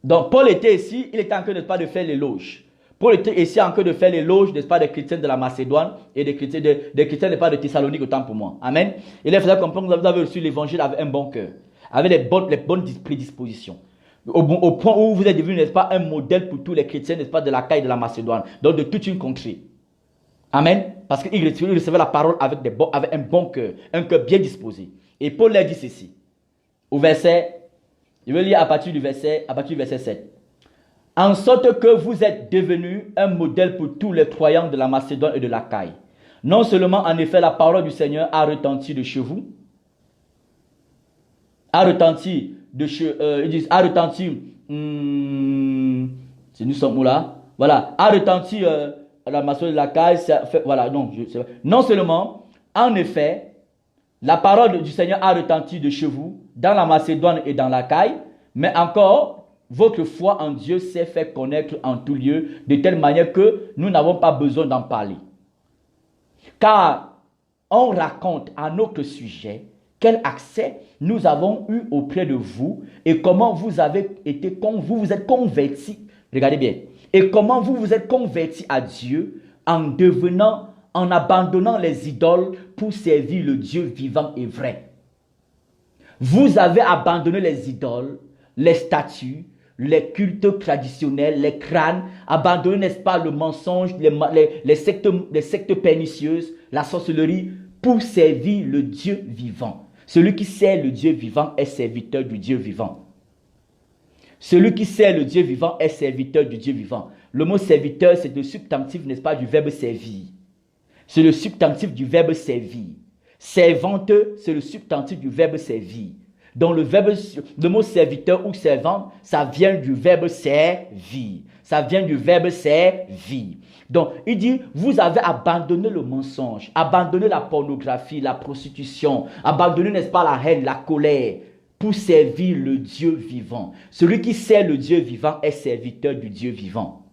Donc, Paul était ici, il était en train, n'est-ce pas, de faire l'éloge. Paul était ici en train de faire l'éloge, n'est-ce pas, des chrétiens de la Macédoine et des chrétiens, n'est-ce pas, de Thessalonique, autant pour moi. Amen. Il faisait comprendre que vous avez reçu l'évangile avec un bon cœur, avec les bonnes prédispositions. Au point où vous êtes devenu, n'est-ce pas, un modèle pour tous les chrétiens, n'est-ce pas, de l'Achaïe et de la Macédoine, donc de toute une contrée. Amen. Parce qu'il recevait la parole avec un bon cœur, un cœur bien disposé. Et Paul leur dit ceci, au verset, je vais lire à partir du verset 7. En sorte que vous êtes devenus un modèle pour tous les croyants de la Macédoine et de l'Achaïe. Non seulement, en effet, la parole du Seigneur a retenti de chez vous, nous sommes où là? Voilà, a retenti la Macédoine de l'Achaïe, voilà, non seulement, en effet, la parole du Seigneur a retenti de chez vous, dans la Macédoine et dans l'Achaïe, mais encore, votre foi en Dieu s'est fait connaître en tout lieu, de telle manière que nous n'avons pas besoin d'en parler. Car on raconte à notre sujet quel accès nous avons eu auprès de vous et comment vous vous êtes convertis. Regardez bien. Et comment vous vous êtes convertis à Dieu en abandonnant les idoles pour servir le Dieu vivant et vrai. Vous avez abandonné les idoles, les statues, les cultes traditionnels, les crânes, abandonné, n'est-ce pas, le mensonge, les sectes pernicieuses, la sorcellerie, pour servir le Dieu vivant. Celui qui sert le Dieu vivant est serviteur du Dieu vivant. Celui qui sert le Dieu vivant est serviteur du Dieu vivant. Le mot serviteur, c'est le substantif, n'est-ce pas, du verbe servir. C'est le substantif du verbe servir. Servante, c'est le substantif du verbe servir. Donc le mot serviteur ou servante, ça vient du verbe servir. Ça vient du verbe servir. Donc, il dit, vous avez abandonné le mensonge, abandonné la pornographie, la prostitution, abandonné, n'est-ce pas, la haine, la colère, pour servir le Dieu vivant. Celui qui sert le Dieu vivant est serviteur du Dieu vivant.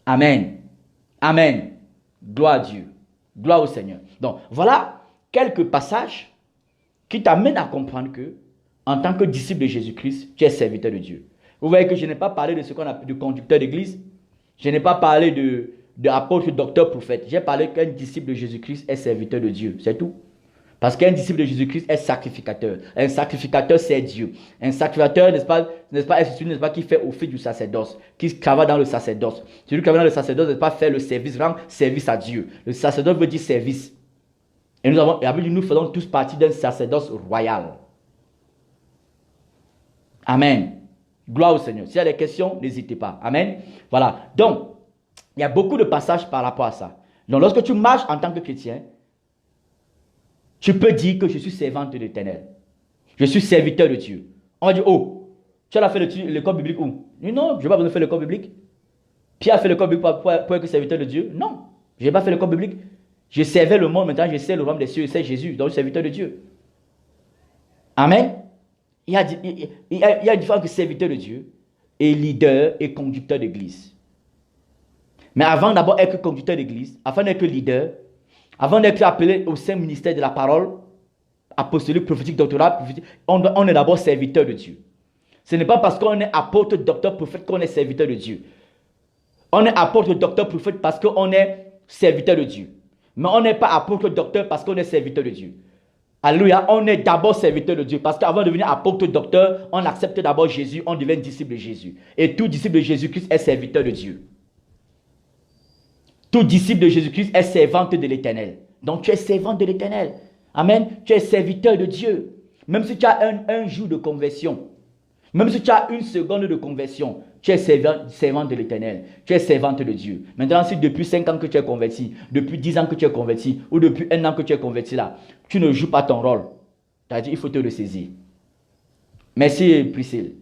Amen. Amen. Gloire à Dieu. Gloire au Seigneur. Donc, voilà quelques passages qui t'amènent à comprendre que, en tant que disciple de Jésus-Christ, tu es serviteur de Dieu. Vous voyez que je n'ai pas parlé de ce qu'on appelle de conducteur d'église. Je n'ai pas parlé de apôtre, docteur, prophète. J'ai parlé qu'un disciple de Jésus-Christ est serviteur de Dieu. C'est tout. Parce qu'un disciple de Jésus-Christ est sacrificateur. Un sacrificateur, c'est Dieu. Un sacrificateur, n'est-ce pas, celui, n'est-ce pas, qui fait office du sacerdoce, qui travaille dans le sacerdoce. Celui qui travaille dans le sacerdoce, n'est-ce pas, fait le service, rend service à Dieu. Le sacerdoce veut dire service. Et nous faisons tous partie d'un sacerdoce royal. Amen. Gloire au Seigneur. S'il y a des questions, n'hésitez pas. Amen. Voilà. Donc, il y a beaucoup de passages par rapport à ça. Donc, lorsque tu marches en tant que chrétien, tu peux dire que je suis servante de l'Éternel. Je suis serviteur de Dieu. On va dire, oh, tu as fait l'école biblique où? Non, je n'ai pas besoin de faire l'école biblique. Pierre a fait l'école biblique pour être serviteur de Dieu? Non, je n'ai pas fait l'école biblique. Je servais le monde, maintenant je sers le royaume des cieux, je sers Jésus, donc serviteur de Dieu. Amen. Il y a différents serviteurs de Dieu et leader et conducteur d'église. Mais avant d'abord être conducteur d'église, avant d'être leader, avant d'être appelé au saint ministère de la parole, apostolique, prophétique, doctoral, on est d'abord serviteur de Dieu. Ce n'est pas parce qu'on est apôtre, docteur, prophète qu'on est serviteur de Dieu. On est apôtre, docteur, prophète parce qu'on est serviteur de Dieu. Mais on n'est pas apôtre, docteur parce qu'on est serviteur de Dieu. Alléluia, on est d'abord serviteur de Dieu. Parce qu'avant de devenir apôtre, docteur, on accepte d'abord Jésus, on devient disciple de Jésus. Et tout disciple de Jésus-Christ est serviteur de Dieu. Tout disciple de Jésus-Christ est servante de l'Éternel. Donc tu es servante de l'Éternel. Amen. Tu es serviteur de Dieu. Même si tu as un jour de conversion, même si tu as une seconde de conversion, tu es servante de l'Éternel. Tu es servante de Dieu. Maintenant, si depuis 5 ans que tu es converti, depuis 10 ans que tu es converti, ou depuis 1 an que tu es converti là, tu ne joues pas ton rôle. C'est-à-dire, il faut te ressaisir. Merci Priscille.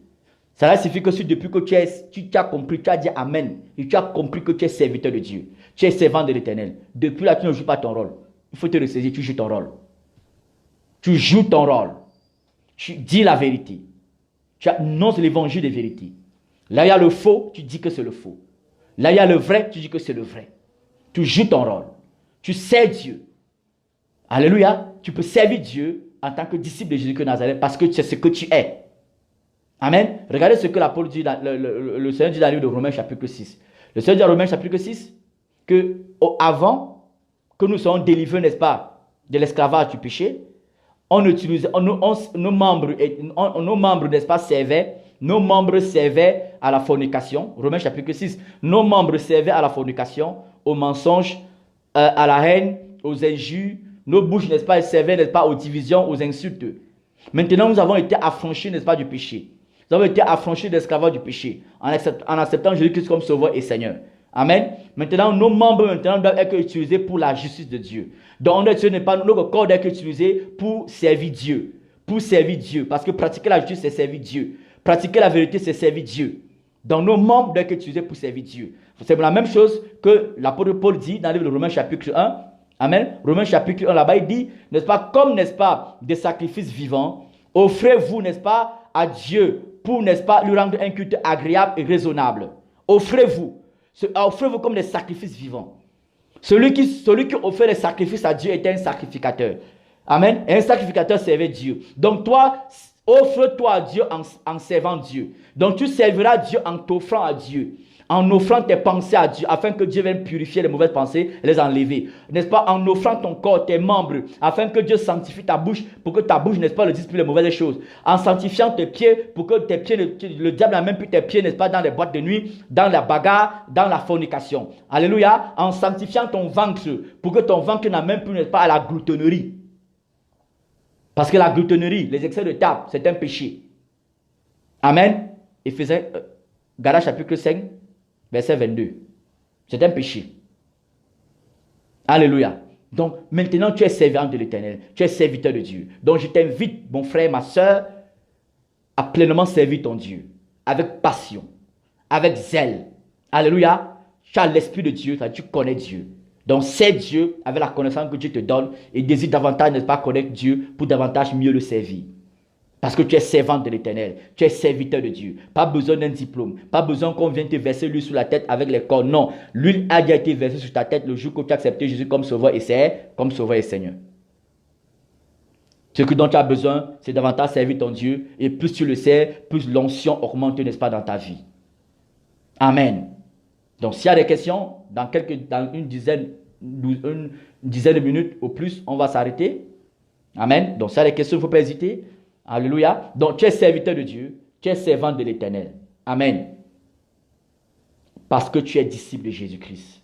Cela signifie que si depuis que tu as compris, tu as dit Amen, et tu as compris que tu es serviteur de Dieu, tu es servant de l'Éternel, depuis là, tu ne joues pas ton rôle. Il faut te ressaisir, tu joues ton rôle. Tu joues ton rôle. Tu dis la vérité. Tu annonces l'évangile de vérité. Là, il y a le faux, tu dis que c'est le faux. Là, il y a le vrai, tu dis que c'est le vrai. Tu joues ton rôle. Tu sers Dieu. Alléluia. Tu peux servir Dieu en tant que disciple de Jésus-Christ de Nazareth parce que c'est ce que tu es. Amen. Regardez ce que l'apôtre dit, le Seigneur dit dans le livre de Romains chapitre 6. Le Seigneur dit dans Romains chapitre 6 que avant que nous soyons délivrés, n'est-ce pas, de l'esclavage du péché, nos membres, n'est-ce pas, servaient à la fornication. Romains chapitre 6. Nos membres servaient à la fornication, au mensonge, à la haine, aux injures. Nos bouches, n'est-ce pas, servaient, n'est-ce pas, aux divisions, aux insultes. Maintenant, nous avons été affranchis, n'est-ce pas, du péché. Nous avons été affranchis de l'esclavage du péché en acceptant Jésus-Christ comme Sauveur et Seigneur. Amen. Maintenant, nos membres doivent être utilisés pour la justice de Dieu. Donc, notre corps doit être utilisé pour servir Dieu. Pour servir Dieu. Parce que pratiquer la justice, c'est servir Dieu. Pratiquer la vérité, c'est servir Dieu. Donc, nos membres doivent être utilisés pour servir Dieu. C'est la même chose que l'apôtre Paul dit dans le livre de Romains chapitre 1. Amen. Romains chapitre 1, là-bas, il dit, n'est-ce pas, comme, n'est-ce pas, des sacrifices vivants, offrez-vous, n'est-ce pas, à Dieu pour, n'est-ce pas, lui rendre un culte agréable et raisonnable. Offrez-vous. Offrez-vous comme des sacrifices vivants. Celui qui offre les sacrifices à Dieu est un sacrificateur. Amen. Et un sacrificateur servait Dieu. Donc toi, offre-toi à Dieu en servant Dieu. Donc tu serviras Dieu en t'offrant à Dieu. En offrant tes pensées à Dieu, afin que Dieu vienne purifier les mauvaises pensées et les enlever. N'est-ce pas? En offrant ton corps, tes membres, afin que Dieu sanctifie ta bouche, pour que ta bouche, n'est-ce pas, ne dise plus les mauvaises choses. En sanctifiant tes pieds, pour que tes pieds, le diable n'a même plus tes pieds, n'est-ce pas, dans les boîtes de nuit, dans la bagarre, dans la fornication. Alléluia. En sanctifiant ton ventre, pour que ton ventre n'a même plus, n'est-ce pas, à la gloutonnerie. Parce que la gloutonnerie, les excès de table, c'est un péché. Amen. Galates chapitre 5. Verset 22. C'est un péché. Alléluia. Donc, maintenant, tu es servant de l'Éternel. Tu es serviteur de Dieu. Donc, je t'invite, mon frère, ma soeur, à pleinement servir ton Dieu. Avec passion. Avec zèle. Alléluia. Tu as l'Esprit de Dieu, tu connais Dieu. Donc, c'est Dieu avec la connaissance que Dieu te donne et désire davantage, n'est-ce pas, connaître Dieu pour davantage mieux le servir. Parce que tu es servante de l'Éternel, tu es serviteur de Dieu. Pas besoin d'un diplôme, pas besoin qu'on vienne te verser l'huile sur la tête avec les corps. Non, l'huile a déjà été versée sur ta tête le jour que tu as accepté Jésus comme sauveur et Seigneur. Ce que dont tu as besoin, c'est davantage servir ton Dieu. Et plus tu le sais, plus l'onction augmente, n'est-ce pas, dans ta vie. Amen. Donc, s'il y a des questions, dans une dizaine de minutes au plus, on va s'arrêter. Amen. Donc, s'il y a des questions, il ne faut pas hésiter. Alléluia. Donc, tu es serviteur de Dieu, tu es servant de l'Éternel. Amen. Parce que tu es disciple de Jésus-Christ.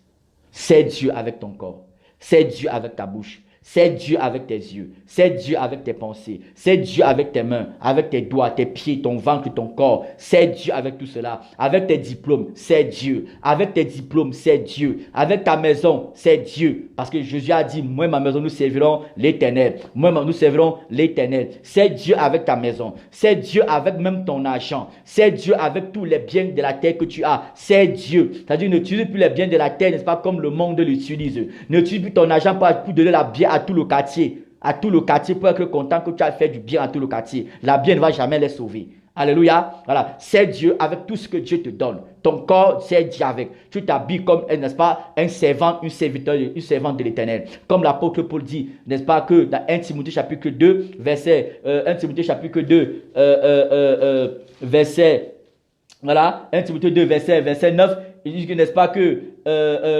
C'est Dieu avec ton corps. C'est Dieu avec ta bouche. C'est Dieu avec tes yeux, c'est Dieu avec tes pensées, c'est Dieu avec tes mains, avec tes doigts, tes pieds, ton ventre, ton corps, c'est Dieu avec tout cela, avec tes diplômes, c'est Dieu, avec tes diplômes, c'est Dieu, avec ta maison, c'est Dieu, parce que Jésus a dit, moi et ma maison, nous servirons l'Éternel, nous servirons l'Éternel, c'est Dieu avec ta maison, c'est Dieu avec même ton argent, c'est Dieu avec tous les biens de la terre que tu as, c'est Dieu, c'est-à-dire n'utilise plus les biens de la terre, n'est-ce pas, comme le monde l'utilise, n'utilise plus ton argent pour donner la bière à tout le quartier, pour être content que tu as fait du bien à tout le quartier. La bière ne va jamais les sauver. Alléluia. Voilà, c'est Dieu avec tout ce que Dieu te donne. Ton corps, c'est Dieu avec. Tu t'habilles comme, n'est-ce pas, un servant, une servante de l'Éternel. Comme l'apôtre Paul dit, n'est-ce pas, que dans 1 Timothée chapitre 2, verset 1 Timothée 2, verset 9, il dit que, n'est-ce pas, que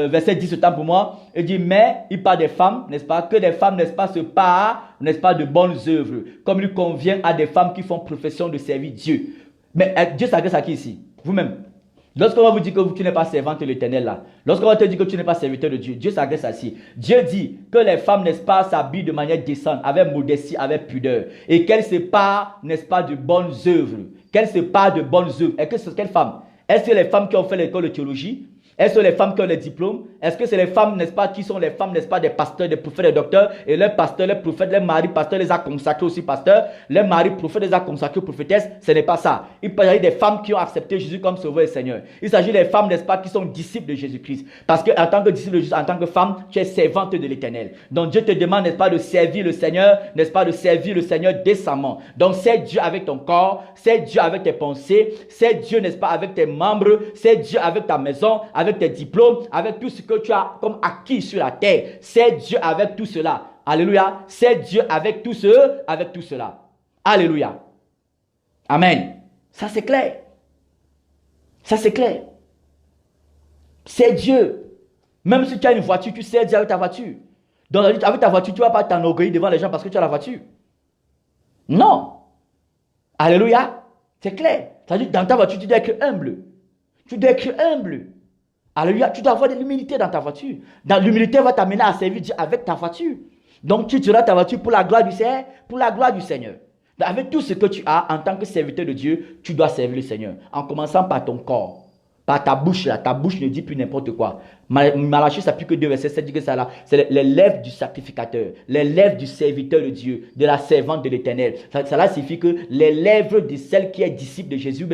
verset 10 autant pour moi, il dit, mais il parle des femmes, n'est-ce pas, que des femmes, n'est-ce pas, se parent, n'est-ce pas, de bonnes œuvres, comme il convient à des femmes qui font profession de servir Dieu. Mais Dieu s'adresse à qui ici? Vous-même. Lorsqu'on va vous dire que tu n'es pas servante de l'Éternel là, lorsqu'on va te dire que tu n'es pas serviteur de Dieu, Dieu s'adresse à qui? Dieu dit que les femmes, n'est-ce pas, s'habillent de manière décente, avec modestie, avec pudeur, et qu'elles se parent, n'est-ce pas, de bonnes œuvres. Qu'elles se parent de bonnes œuvres. Et que c'est quelles femmes? Est-ce que les femmes qui ont fait l'école de théologie? Est-ce que les femmes qui ont les diplômes? Est-ce que c'est les femmes, n'est-ce pas, qui sont les femmes, n'est-ce pas, des pasteurs, des prophètes, des docteurs? Et leurs pasteurs, les prophètes, les maris pasteurs les a consacrés aussi pasteurs. Les maris prophètes les a consacrés prophétesses. Ce n'est pas ça. Il s'agit des femmes qui ont accepté Jésus comme sauveur et Seigneur. Il s'agit des femmes, n'est-ce pas, qui sont disciples de Jésus-Christ. Parce qu'en tant que disciple de Jésus, en tant que femme, tu es servante de l'Éternel. Donc Dieu te demande, n'est-ce pas, de servir le Seigneur, n'est-ce pas, de servir le Seigneur décemment. Donc c'est Dieu avec ton corps, c'est Dieu avec tes pensées, c'est Dieu, n'est-ce pas, avec tes membres, c'est Dieu avec ta maison, avec tes diplômes, avec tout ce que tu as comme acquis sur la terre. C'est Dieu avec tout cela. Alléluia. C'est Dieu avec tout cela. Alléluia. Amen. Ça c'est clair. Ça c'est clair. C'est Dieu. Même si tu as une voiture, tu sais Dieu avec ta voiture. Donc avec ta voiture, tu ne vas pas t'enorgueillir devant les gens parce que tu as la voiture. Non. Alléluia. C'est clair. C'est-à-dire dans ta voiture, tu dois être humble. Tu dois être humble. Alléluia, tu dois avoir de l'humilité dans ta voiture. L'humilité va t'amener à servir Dieu avec ta voiture. Donc tu tueras ta voiture pour la gloire du Seigneur, Donc, avec tout ce que tu as en tant que serviteur de Dieu, tu dois servir le Seigneur. En commençant par ton corps, par ta bouche là. Ta bouche ne dit plus n'importe quoi. Malachie chapitre 2 verset 7 dit que ça là, c'est les lèvres du sacrificateur, les lèvres du serviteur de Dieu, de la servante de l'Éternel. Cela signifie que les lèvres de celle qui est disciple de Jésus,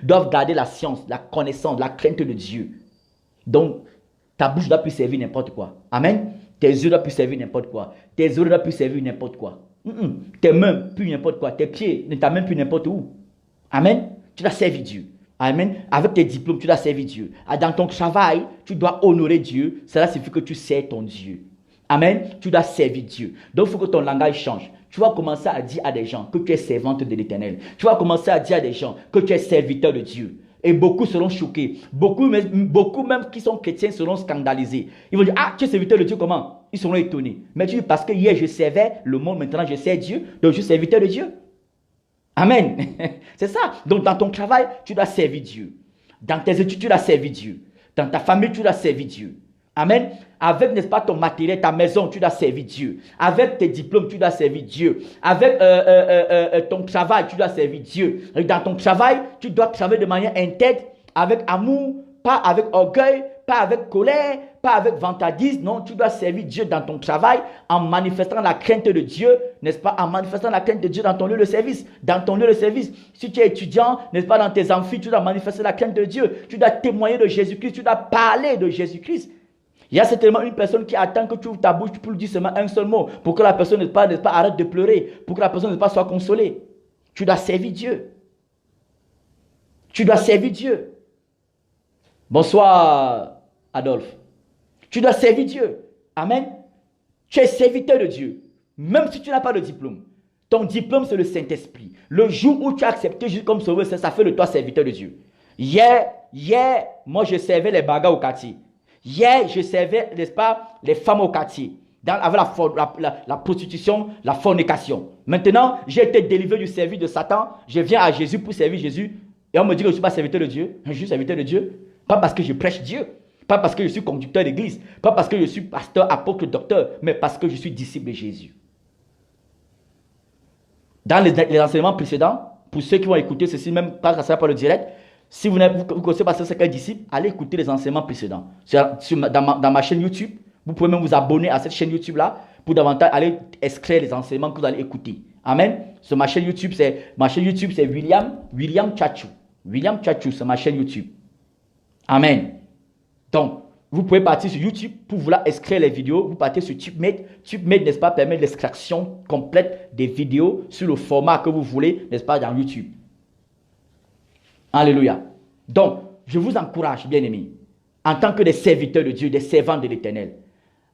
doivent garder la science, la connaissance, la crainte de Dieu. Donc, ta bouche doit plus servir n'importe quoi. Amen. Tes yeux doivent plus servir n'importe quoi. Tes oreilles doivent plus servir n'importe quoi. Tes mains, plus n'importe quoi. Tes pieds ne t'amènent plus n'importe où. Amen. Tu dois servir Dieu. Amen. Avec tes diplômes, tu dois servir Dieu. Dans ton travail, tu dois honorer Dieu. Cela signifie que tu sers ton Dieu. Amen. Tu dois servir Dieu. Donc, il faut que ton langage change. Tu vas commencer à dire à des gens que tu es servante de l'Éternel. Tu vas commencer à dire à des gens que tu es serviteur de Dieu. Et beaucoup seront choqués. Beaucoup même qui sont chrétiens seront scandalisés. Ils vont dire, ah, tu es serviteur de Dieu, comment? Ils seront étonnés. Mais tu dis, parce que hier je servais le monde, maintenant je sers Dieu, donc je suis serviteur de Dieu. Amen. C'est ça. Donc dans ton travail, tu dois servir Dieu. Dans tes études, tu dois servir Dieu. Dans ta famille, tu dois servir Dieu. Amen. Avec, n'est-ce pas, ton matériel, ta maison, tu dois servir Dieu. Avec tes diplômes, tu dois servir Dieu. Avec ton travail, tu dois servir Dieu. Dans ton travail, tu dois travailler de manière intègre, avec amour, pas avec orgueil, pas avec colère, pas avec vantardise. Non, tu dois servir Dieu dans ton travail en manifestant la crainte de Dieu, n'est-ce pas? En manifestant la crainte de Dieu dans ton lieu de service. Dans ton lieu de service, si tu es étudiant, n'est-ce pas, dans tes amphis, tu dois manifester la crainte de Dieu. Tu dois témoigner de Jésus-Christ, tu dois parler de Jésus-Christ. Il y a certainement une personne qui attend que tu ouvres ta bouche pour lui dire seulement un seul mot, pour que la personne n'est pas, arrête de pleurer, pour que la personne n'est pas soit consolée. Tu dois servir Dieu. Tu dois servir Dieu. Bonsoir, Adolphe. Tu dois servir Dieu. Amen. Tu es serviteur de Dieu. Même si tu n'as pas de diplôme. Ton diplôme, c'est le Saint-Esprit. Le jour où tu as accepté Jésus comme sauveur, ça fait de toi serviteur de Dieu. Hier, moi, je servais les bagarres au quartier. Hier, je servais, n'est-ce pas, les femmes au quartier. Avec la prostitution, la fornication. Maintenant, j'ai été délivré du service de Satan. Je viens à Jésus pour servir Jésus. Et on me dit que je ne suis pas serviteur de Dieu. Je suis serviteur de Dieu. Pas parce que je prêche Dieu. Pas parce que je suis conducteur d'église. Pas parce que je suis pasteur, apôtre, docteur. Mais parce que je suis disciple de Jésus. Dans les enseignements précédents, pour ceux qui vont écouter ceci, même pas ça par le direct, si vous ne connaissez pas ce qu'est un disciple, allez écouter les enseignements précédents. Dans ma chaîne YouTube, vous pouvez même vous abonner à cette chaîne YouTube-là pour davantage aller extraire les enseignements que vous allez écouter. Amen. Ma chaîne YouTube, c'est William Tchatchou. William Tchatchou, c'est ma chaîne YouTube. Amen. Donc, vous pouvez partir sur YouTube pour vouloir extraire les vidéos. Vous partez sur TubeMate. TubeMate, n'est-ce pas, permet l'extraction complète des vidéos sur le format que vous voulez, n'est-ce pas, dans YouTube. Alléluia. Donc, je vous encourage, bien-aimés, en tant que des serviteurs de Dieu, des servants de l'Éternel,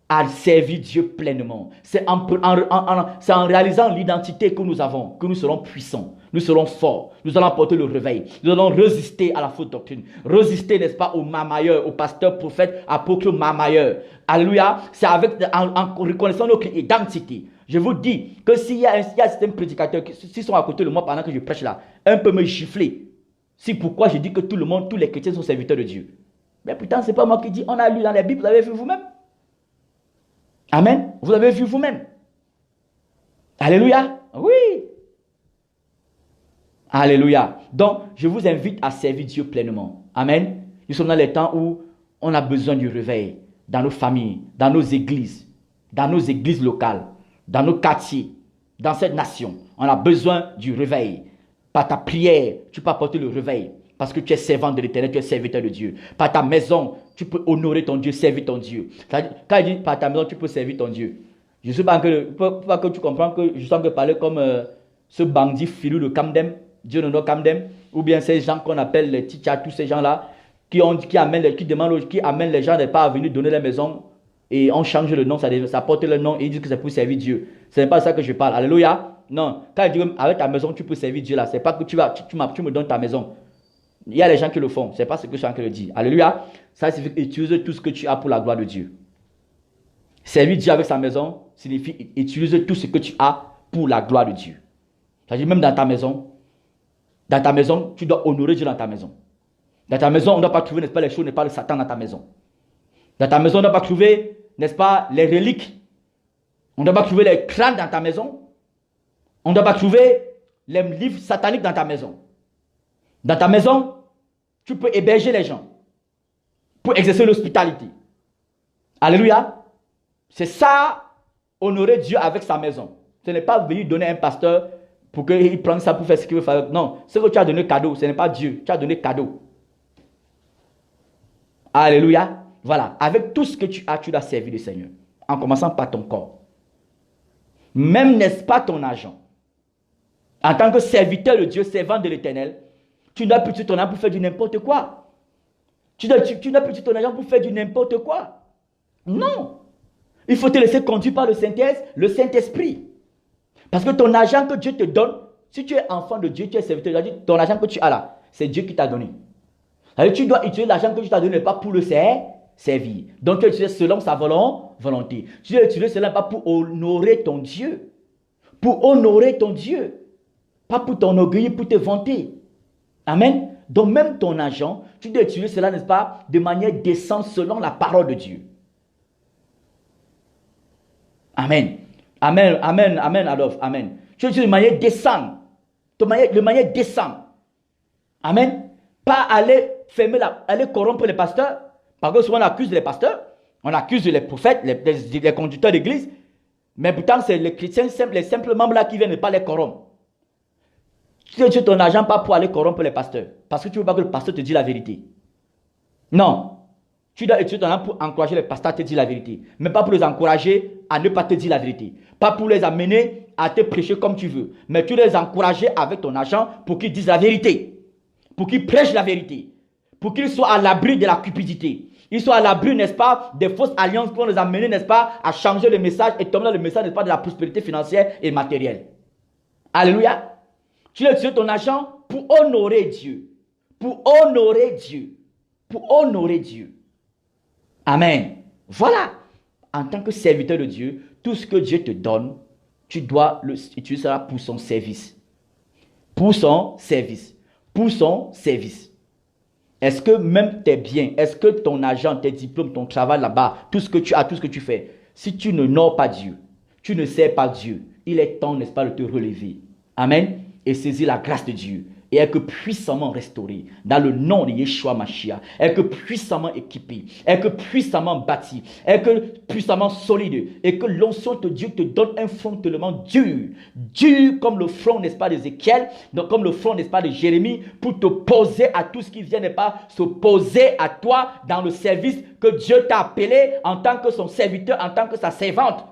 à servir Dieu pleinement. C'est en réalisant l'identité que nous avons, que nous serons puissants, nous serons forts, nous allons apporter le réveil, nous allons résister à la fausse doctrine, résister, n'est-ce pas, aux mamailleurs, aux pasteurs, prophètes, apôtres mamailleurs. Alléluia. C'est en reconnaissant notre identité. Je vous dis que s'il y a certains prédicateurs qui sont à côté de moi pendant que je prêche là, un peu me gifler. C'est pourquoi je dis que tout le monde, tous les chrétiens sont serviteurs de Dieu. Mais putain, ce n'est pas moi qui dis, on a lu dans la Bible, vous avez vu vous-même. Amen. Vous avez vu vous-même. Alléluia. Oui. Alléluia. Donc, je vous invite à servir Dieu pleinement. Amen. Nous sommes dans les temps où on a besoin du réveil dans nos familles, dans nos églises locales, dans nos quartiers, dans cette nation. On a besoin du réveil. Par ta prière, tu peux apporter le réveil. Parce que tu es servant de l'Éternel, tu es serviteur de Dieu. Par ta maison, tu peux honorer ton Dieu, servir ton Dieu. Quand il dit par ta maison, tu peux servir ton Dieu. Je ne sais pas que tu comprends que je sens que parler comme ce bandit filou de Camden, Dieu de Camden, ou bien ces gens qu'on appelle les tichas, tous ces gens-là, qui amènent les gens n'est pas à venir donner la maison et on change le nom, ça porte le nom et ils disent que c'est pour servir Dieu. Ce n'est pas ça que je parle. Alléluia. Non, quand il dit avec ta maison, tu peux servir Dieu là, c'est pas que tu me donnes ta maison. Il y a les gens qui le font. Ce n'est pas ce que je suis en train de dire. Alléluia. Ça signifie utiliser tout ce que tu as pour la gloire de Dieu. Servir Dieu avec sa maison signifie utiliser tout ce que tu as pour la gloire de Dieu. C'est-à-dire même dans ta maison, tu dois honorer Dieu dans ta maison. Dans ta maison, on ne doit pas trouver, n'est-ce pas, les choses, n'est pas le Satan dans ta maison. Dans ta maison, on ne doit pas trouver, n'est-ce pas, les reliques. On ne doit pas trouver les crânes dans ta maison. On ne doit pas trouver les livres sataniques dans ta maison. Dans ta maison, tu peux héberger les gens pour exercer l'hospitalité. Alléluia. C'est ça, honorer Dieu avec sa maison. Ce n'est pas venir donner un pasteur pour qu'il prenne ça pour faire ce qu'il veut faire. Non, ce que tu as donné cadeau, ce n'est pas Dieu. Tu as donné cadeau. Alléluia. Voilà. Avec tout ce que tu as, tu dois servir le Seigneur. En commençant par ton corps. Même, n'est-ce pas, ton argent. En tant que serviteur de Dieu, servant de l'Éternel, tu n'as plus ton argent pour faire du n'importe quoi. Tu n'as plus ton argent pour faire du n'importe quoi. Non. Il faut te laisser conduire par le Saint-Esprit. Parce que ton argent que Dieu te donne, si tu es enfant de Dieu, tu es serviteur de Dieu, ton argent que tu as là, c'est Dieu qui t'a donné. Alors, tu dois utiliser l'argent que Dieu t'a donné, pas pour le servir. Donc, tu utilises selon sa volonté. Tu dois utiliser cela pas pour honorer ton Dieu. Pour honorer ton Dieu. Pas pour t'enorgueillir, pour te vanter. Amen. Donc même ton argent, tu dois utiliser cela, n'est-ce pas, de manière décente selon la parole de Dieu. Amen. Amen, amen, amen, Adolphe, amen. Tu dois utiliser de manière décente. De manière décente. Amen. Pas aller aller corrompre les pasteurs. Parce que souvent on accuse les pasteurs, on accuse les prophètes, les conducteurs d'église, mais pourtant c'est les chrétiens, les simples membres là qui viennent ne pas les corrompre. Tu utilises ton argent pas pour aller corrompre les pasteurs, parce que tu ne veux pas que le pasteur te dise la vérité. Non. Tu dois utiliser ton argent pour encourager les pasteurs à te dire la vérité, mais pas pour les encourager à ne pas te dire la vérité. Pas pour les amener à te prêcher comme tu veux, mais tu les encourager avec ton argent pour qu'ils disent la vérité, pour qu'ils prêchent la vérité, pour qu'ils soient à l'abri de la cupidité. Ils sont à l'abri, n'est-ce pas, des fausses alliances qui vont les amener, n'est-ce pas, à changer le message et tomber dans le message, n'est-ce pas, de la prospérité financière et matérielle. Alléluia. Tu utilises ton argent pour honorer Dieu. Pour honorer Dieu. Pour honorer Dieu. Amen. Voilà. En tant que serviteur de Dieu, tout ce que Dieu te donne, tu dois l'utiliser pour son service. Pour son service. Pour son service. Est-ce que même tes biens, est-ce que ton argent, tes diplômes, ton travail là-bas, tout ce que tu as, tout ce que tu fais, si tu n'honores pas Dieu, tu ne sers pas Dieu, il est temps, n'est-ce pas, de te relever. Amen. Et saisir la grâce de Dieu. Et être puissamment restauré dans le nom de Yeshua Mashiach. Être puissamment équipé. Être puissamment bâti. Être puissamment solide. Et que l'onction de Dieu te donne un front tellement dur. Dur comme le front, n'est-ce pas, d'Ézéchiel. Donc comme le front, n'est-ce pas, de Jérémie. Pour te poser à tout ce qui vient, n'est pas, s'opposer à toi dans le service que Dieu t'a appelé en tant que son serviteur, en tant que sa servante.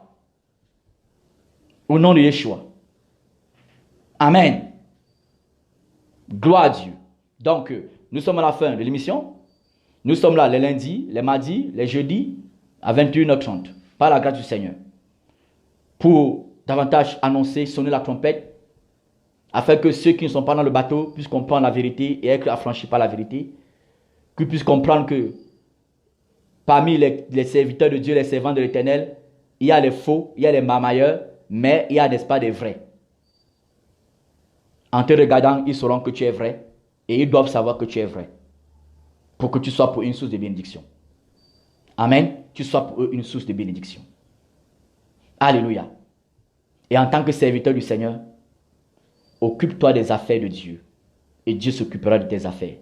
Au nom de Yeshua. Amen. Gloire à Dieu. Donc, nous sommes à la fin de l'émission. Nous sommes là les lundis, les mardis, les jeudis à 21h30. Par la grâce du Seigneur. Pour davantage annoncer, sonner la trompette, afin que ceux qui ne sont pas dans le bateau puissent comprendre la vérité et être affranchis par la vérité. Qu'ils puissent comprendre que parmi les serviteurs de Dieu, les servants de l'Éternel, il y a les faux, il y a les marmailleurs, mais il y a, n'est-ce pas, des vrais. En te regardant, ils sauront que tu es vrai et ils doivent savoir que tu es vrai pour que tu sois pour une source de bénédiction. Amen. Tu sois pour eux une source de bénédiction. Alléluia. Et en tant que serviteur du Seigneur, occupe-toi des affaires de Dieu et Dieu s'occupera de tes affaires.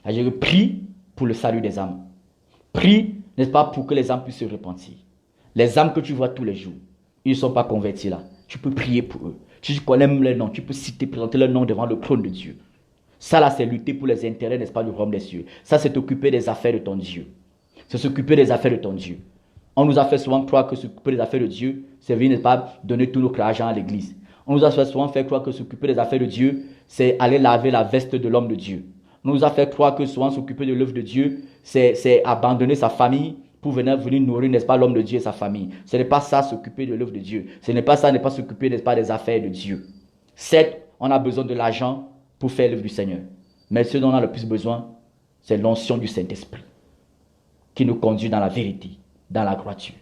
Je prie pour le salut des âmes. Prie, n'est-ce pas, pour que les âmes puissent se repentir. Les âmes que tu vois tous les jours, ils ne sont pas convertis là. Tu peux prier pour eux. Tu connais même les noms, tu peux citer, présenter leur nom devant le trône de Dieu. Ça là, c'est lutter pour les intérêts, n'est-ce pas, du royaume des cieux. Ça, c'est t'occuper des affaires de ton Dieu. C'est s'occuper des affaires de ton Dieu. On nous a fait souvent croire que s'occuper des affaires de Dieu, c'est venir, n'est-ce pas, donner tout notre argent à l'église. On nous a fait souvent faire croire que s'occuper des affaires de Dieu, c'est aller laver la veste de l'homme de Dieu. On nous a fait croire que souvent s'occuper de l'œuvre de Dieu, c'est abandonner sa famille pour venir nourrir, n'est-ce pas, l'homme de Dieu et sa famille. Ce n'est pas ça, s'occuper de l'œuvre de Dieu. Ce n'est pas ça, n'est pas s'occuper, n'est-ce pas, des affaires de Dieu. Certes, on a besoin de l'argent pour faire l'œuvre du Seigneur. Mais ce dont on a le plus besoin, c'est l'onction du Saint-Esprit qui nous conduit dans la vérité, dans la droiture.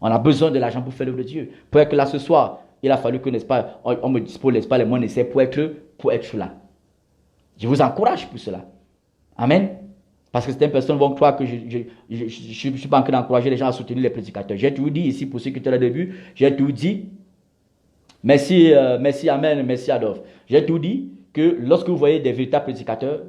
On a besoin de l'argent pour faire l'œuvre de Dieu. Pour être là ce soir, il a fallu que, n'est-ce pas, on me dispose, n'est-ce pas, les moyens nécessaires pour être là. Je vous encourage pour cela. Amen. Parce que certaines personnes vont croire que je ne suis pas en train d'encourager les gens à soutenir les prédicateurs. J'ai tout dit ici, pour ceux qui étaient là au début, j'ai tout dit. Merci, merci, amen, merci Adolphe. J'ai tout dit que lorsque vous voyez des véritables prédicateurs,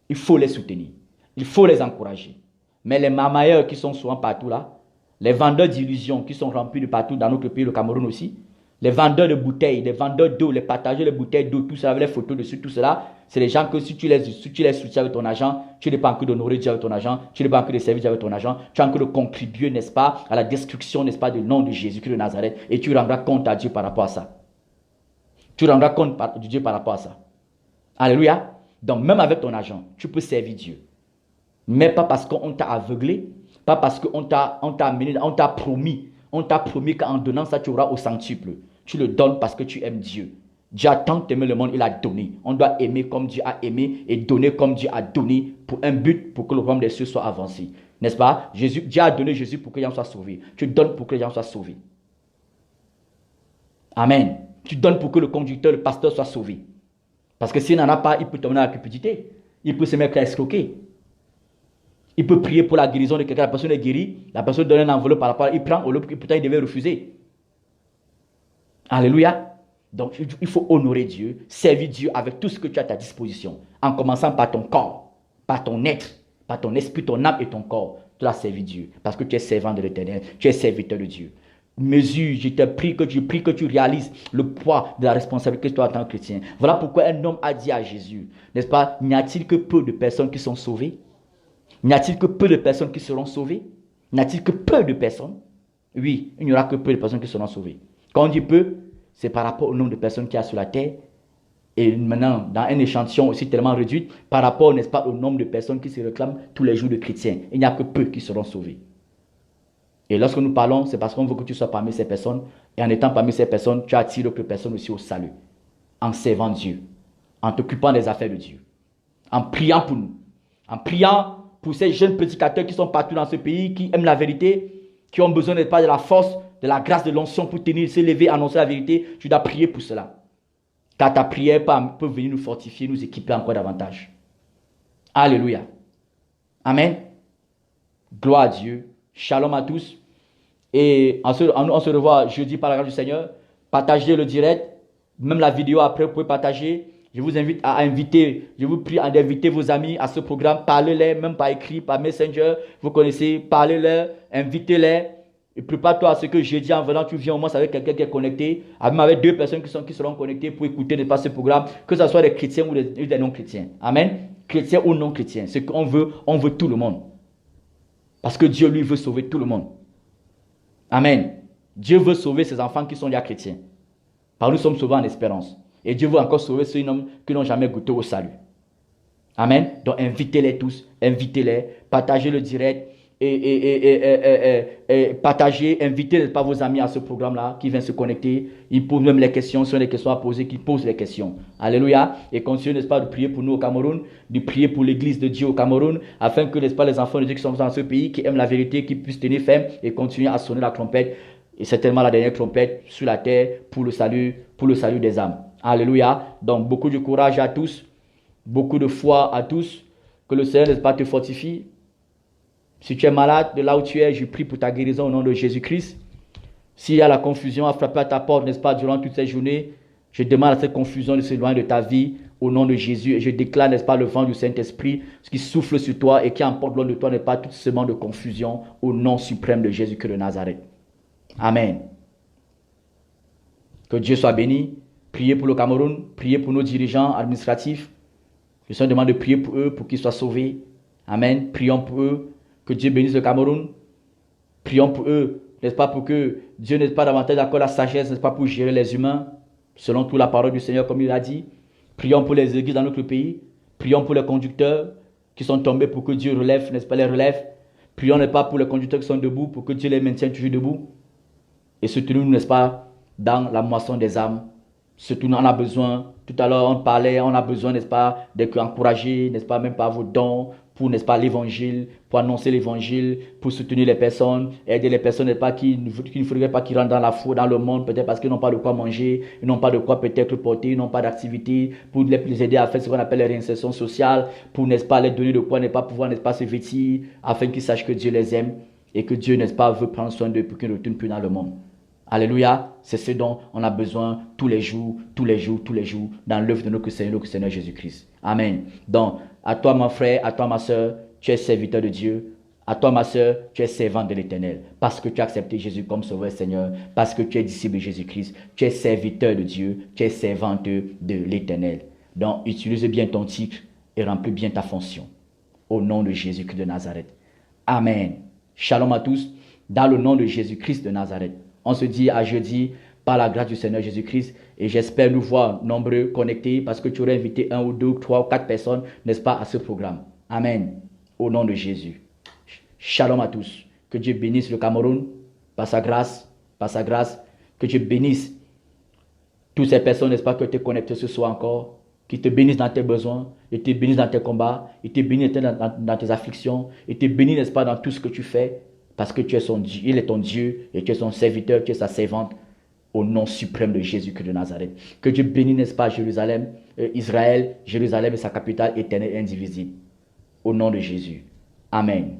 il faut les soutenir. Il faut les encourager. Mais les marmailleurs qui sont souvent partout là, les vendeurs d'illusions qui sont remplis de partout dans notre pays, le Cameroun aussi, les vendeurs de bouteilles, les vendeurs d'eau, les partageurs de bouteilles d'eau, tout ça, avec les photos dessus, tout cela, c'est les gens que si tu les soutiens avec ton argent, tu n'es pas en train d'honorer Dieu avec ton argent, tu n'es pas en train de servir Dieu avec ton argent, tu es en train de contribuer, n'est-ce pas, à la destruction, n'est-ce pas, du nom de Jésus-Christ de Nazareth, et tu rendras compte à Dieu par rapport à ça. Tu rendras compte de Dieu par rapport à ça. Alléluia. Donc même avec ton argent, tu peux servir Dieu. Mais pas parce qu'on t'a aveuglé, pas parce qu'on t'a amené, on t'a promis qu'en donnant ça, tu auras au centuple. Tu le donnes parce que tu aimes Dieu. Dieu a tant aimé le monde, il a donné. On doit aimer comme Dieu a aimé et donner comme Dieu a donné pour un but, pour que le royaume des cieux soit avancé. N'est-ce pas? Dieu a donné Jésus pour que les gens soient sauvés. Tu donnes pour que les gens soient sauvés. Amen. Tu donnes pour que le conducteur, le pasteur soit sauvé. Parce que s'il n'en a pas, il peut tomber dans la cupidité. Il peut se mettre à escroquer. Il peut prier pour la guérison de quelqu'un, la personne est guérie, la personne donne un enveloppe par rapport, il prend, pourtant il devait refuser. Alléluia. Donc il faut honorer Dieu, servir Dieu avec tout ce que tu as à ta disposition, en commençant par ton corps, par ton être, par ton esprit, ton âme et ton corps. tu as servi Dieu. Parce que tu es servant de l'Éternel, tu es serviteur de Dieu. Mesure, je te prie que tu réalises le poids de la responsabilité que tu as en tant que chrétien. Voilà pourquoi un homme a dit à Jésus, n'est-ce pas, n'y a-t-il que peu de personnes qui sont sauvées? N'y a-t-il que peu de personnes qui seront sauvées? N'y a-t-il que peu de personnes? Oui, il n'y aura que peu de personnes qui seront sauvées. Quand on dit peu, c'est par rapport au nombre de personnes qu'il y a sur la terre. Et maintenant, dans un échantillon aussi tellement réduit, par rapport, n'est-ce pas, au nombre de personnes qui se réclament tous les jours de chrétiens. Il n'y a que peu qui seront sauvés. Et lorsque nous parlons, c'est parce qu'on veut que tu sois parmi ces personnes. Et en étant parmi ces personnes, tu attires d'autres personnes aussi au salut. En servant Dieu. En t'occupant des affaires de Dieu. En priant pour nous. En priant pour ces jeunes prédicateurs qui sont partout dans ce pays, qui aiment la vérité, qui ont besoin, n'est-ce pas, de la force, de la grâce, de l'onction pour tenir, se lever, annoncer la vérité. Tu dois prier pour cela. Car ta prière peut venir nous fortifier, nous équiper encore davantage. Alléluia. Amen. Gloire à Dieu. Shalom à tous. Et on se revoit jeudi par la grâce du Seigneur. Partagez le direct. Même la vidéo après, vous pouvez partager. Je vous invite à inviter, je vous prie d'inviter vos amis à ce programme. Parlez-les, même par écrit, par Messenger. Vous connaissez, parlez-les, invitez-les. Et prépare-toi à ce que jeudi en venant, tu viens au moins avec quelqu'un qui est connecté. Même avec 2 personnes qui seront connectées pour écouter ne pas ce programme. Que ce soit des chrétiens ou des non-chrétiens. Amen. Chrétiens ou non-chrétiens. Ce qu'on veut, on veut tout le monde. Parce que Dieu, lui, veut sauver tout le monde. Amen. Dieu veut sauver ses enfants qui sont déjà chrétiens. Par nous sommes sauvés en espérance. Et Dieu veut encore sauver ceux qui n'ont jamais goûté au salut. Amen. Donc invitez-les tous. Invitez-les. Partagez le direct. Et partagez. Invitez, n'est-ce pas, vos amis à ce programme-là qui viennent se connecter. Ils posent même les questions. Si on a des questions à poser, qu'ils posent les questions. Alléluia. Et continuez, n'est-ce pas, de prier pour nous au Cameroun. De prier pour l'église de Dieu au Cameroun. Afin que, n'est-ce pas, les enfants de Dieu qui sont dans ce pays, qui aiment la vérité, qui puissent tenir ferme et continuer à sonner la trompette. Et certainement la dernière trompette sur la terre pour le salut des âmes. Alléluia. Donc, beaucoup de courage à tous. Beaucoup de foi à tous. Que le Seigneur, n'est-ce pas, te fortifie. Si tu es malade, de là où tu es, je prie pour ta guérison au nom de Jésus-Christ. S'il y a la confusion à frapper à ta porte, n'est-ce pas, durant toute cette journée, je demande à cette confusion de s'éloigner de ta vie au nom de Jésus. Et je déclare, n'est-ce pas, le vent du Saint-Esprit, ce qui souffle sur toi et qui emporte loin de toi, n'est pas toute semence de confusion au nom suprême de Jésus-Christ de Nazareth. Amen. Que Dieu soit béni. Priez pour le Cameroun. Priez pour nos dirigeants administratifs. Je vous demande de prier pour eux, pour qu'ils soient sauvés. Amen. Prions pour eux. Que Dieu bénisse le Cameroun. Prions pour eux, n'est-ce pas, pour que Dieu n'ait pas davantage d'accord la sagesse, n'est-ce pas, pour gérer les humains, selon toute la parole du Seigneur, comme il a dit. Prions pour les églises dans notre pays. Prions pour les conducteurs qui sont tombés, pour que Dieu relève, n'est-ce pas, les relève. Prions, n'est-ce pas, pour les conducteurs qui sont debout, pour que Dieu les maintienne toujours debout. Et soutenons-nous, n'est-ce pas, dans la moisson des âmes. Surtout, on a besoin, tout à l'heure on parlait, on a besoin, n'est-ce pas, d'être encouragé, n'est-ce pas, même par vos dons, pour, n'est-ce pas, l'évangile, pour annoncer l'évangile, pour soutenir les personnes, aider les personnes, n'est-ce pas, qui ne faudrait pas qu'ils rentrent dans la foi, dans le monde, peut-être parce qu'ils n'ont pas de quoi manger, ils n'ont pas de quoi peut-être porter, ils n'ont pas d'activité, pour les aider à faire ce qu'on appelle la réinsertion sociale, pour, n'est-ce pas, les donner de quoi, n'est pas pouvoir, n'est-ce pas, se vêtir, afin qu'ils sachent que Dieu les aime, et que Dieu, n'est-ce pas, veut prendre soin d'eux pour qu'ils ne retournent plus dans le monde. Alléluia, c'est ce dont on a besoin tous les jours, dans l'œuvre de notre Seigneur Jésus-Christ. Amen. Donc, à toi, mon frère, à toi, ma soeur, tu es serviteur de Dieu. À toi, ma soeur, tu es servante de l'Éternel. Parce que tu as accepté Jésus comme sauveur Seigneur. Parce que tu es disciple de Jésus-Christ. Tu es serviteur de Dieu. Tu es servante de l'Éternel. Donc, utilise bien ton titre et remplis bien ta fonction. Au nom de Jésus-Christ de Nazareth. Amen. Shalom à tous. Dans le nom de Jésus-Christ de Nazareth. On se dit à jeudi par la grâce du Seigneur Jésus-Christ. Et j'espère nous voir nombreux connectés parce que tu aurais invité 1 ou 2, 3 ou 4 personnes, n'est-ce pas, à ce programme. Amen. Au nom de Jésus. Shalom à tous. Que Dieu bénisse le Cameroun par sa grâce. Que Dieu bénisse toutes ces personnes, n'est-ce pas, que tu es connecté ce soir encore. Qui te bénisse dans tes besoins. Et te bénisse dans tes combats. Et te bénisse dans tes afflictions. Et te bénisse, n'est-ce pas, dans tout ce que tu fais. Parce que tu es son Dieu, il est ton Dieu et tu es son serviteur, tu es sa servante au nom suprême de Jésus-Christ de Nazareth. Que Dieu bénisse, n'est-ce pas, Jérusalem, Israël, Jérusalem et sa capitale éternelle et indivisible. Au nom de Jésus. Amen.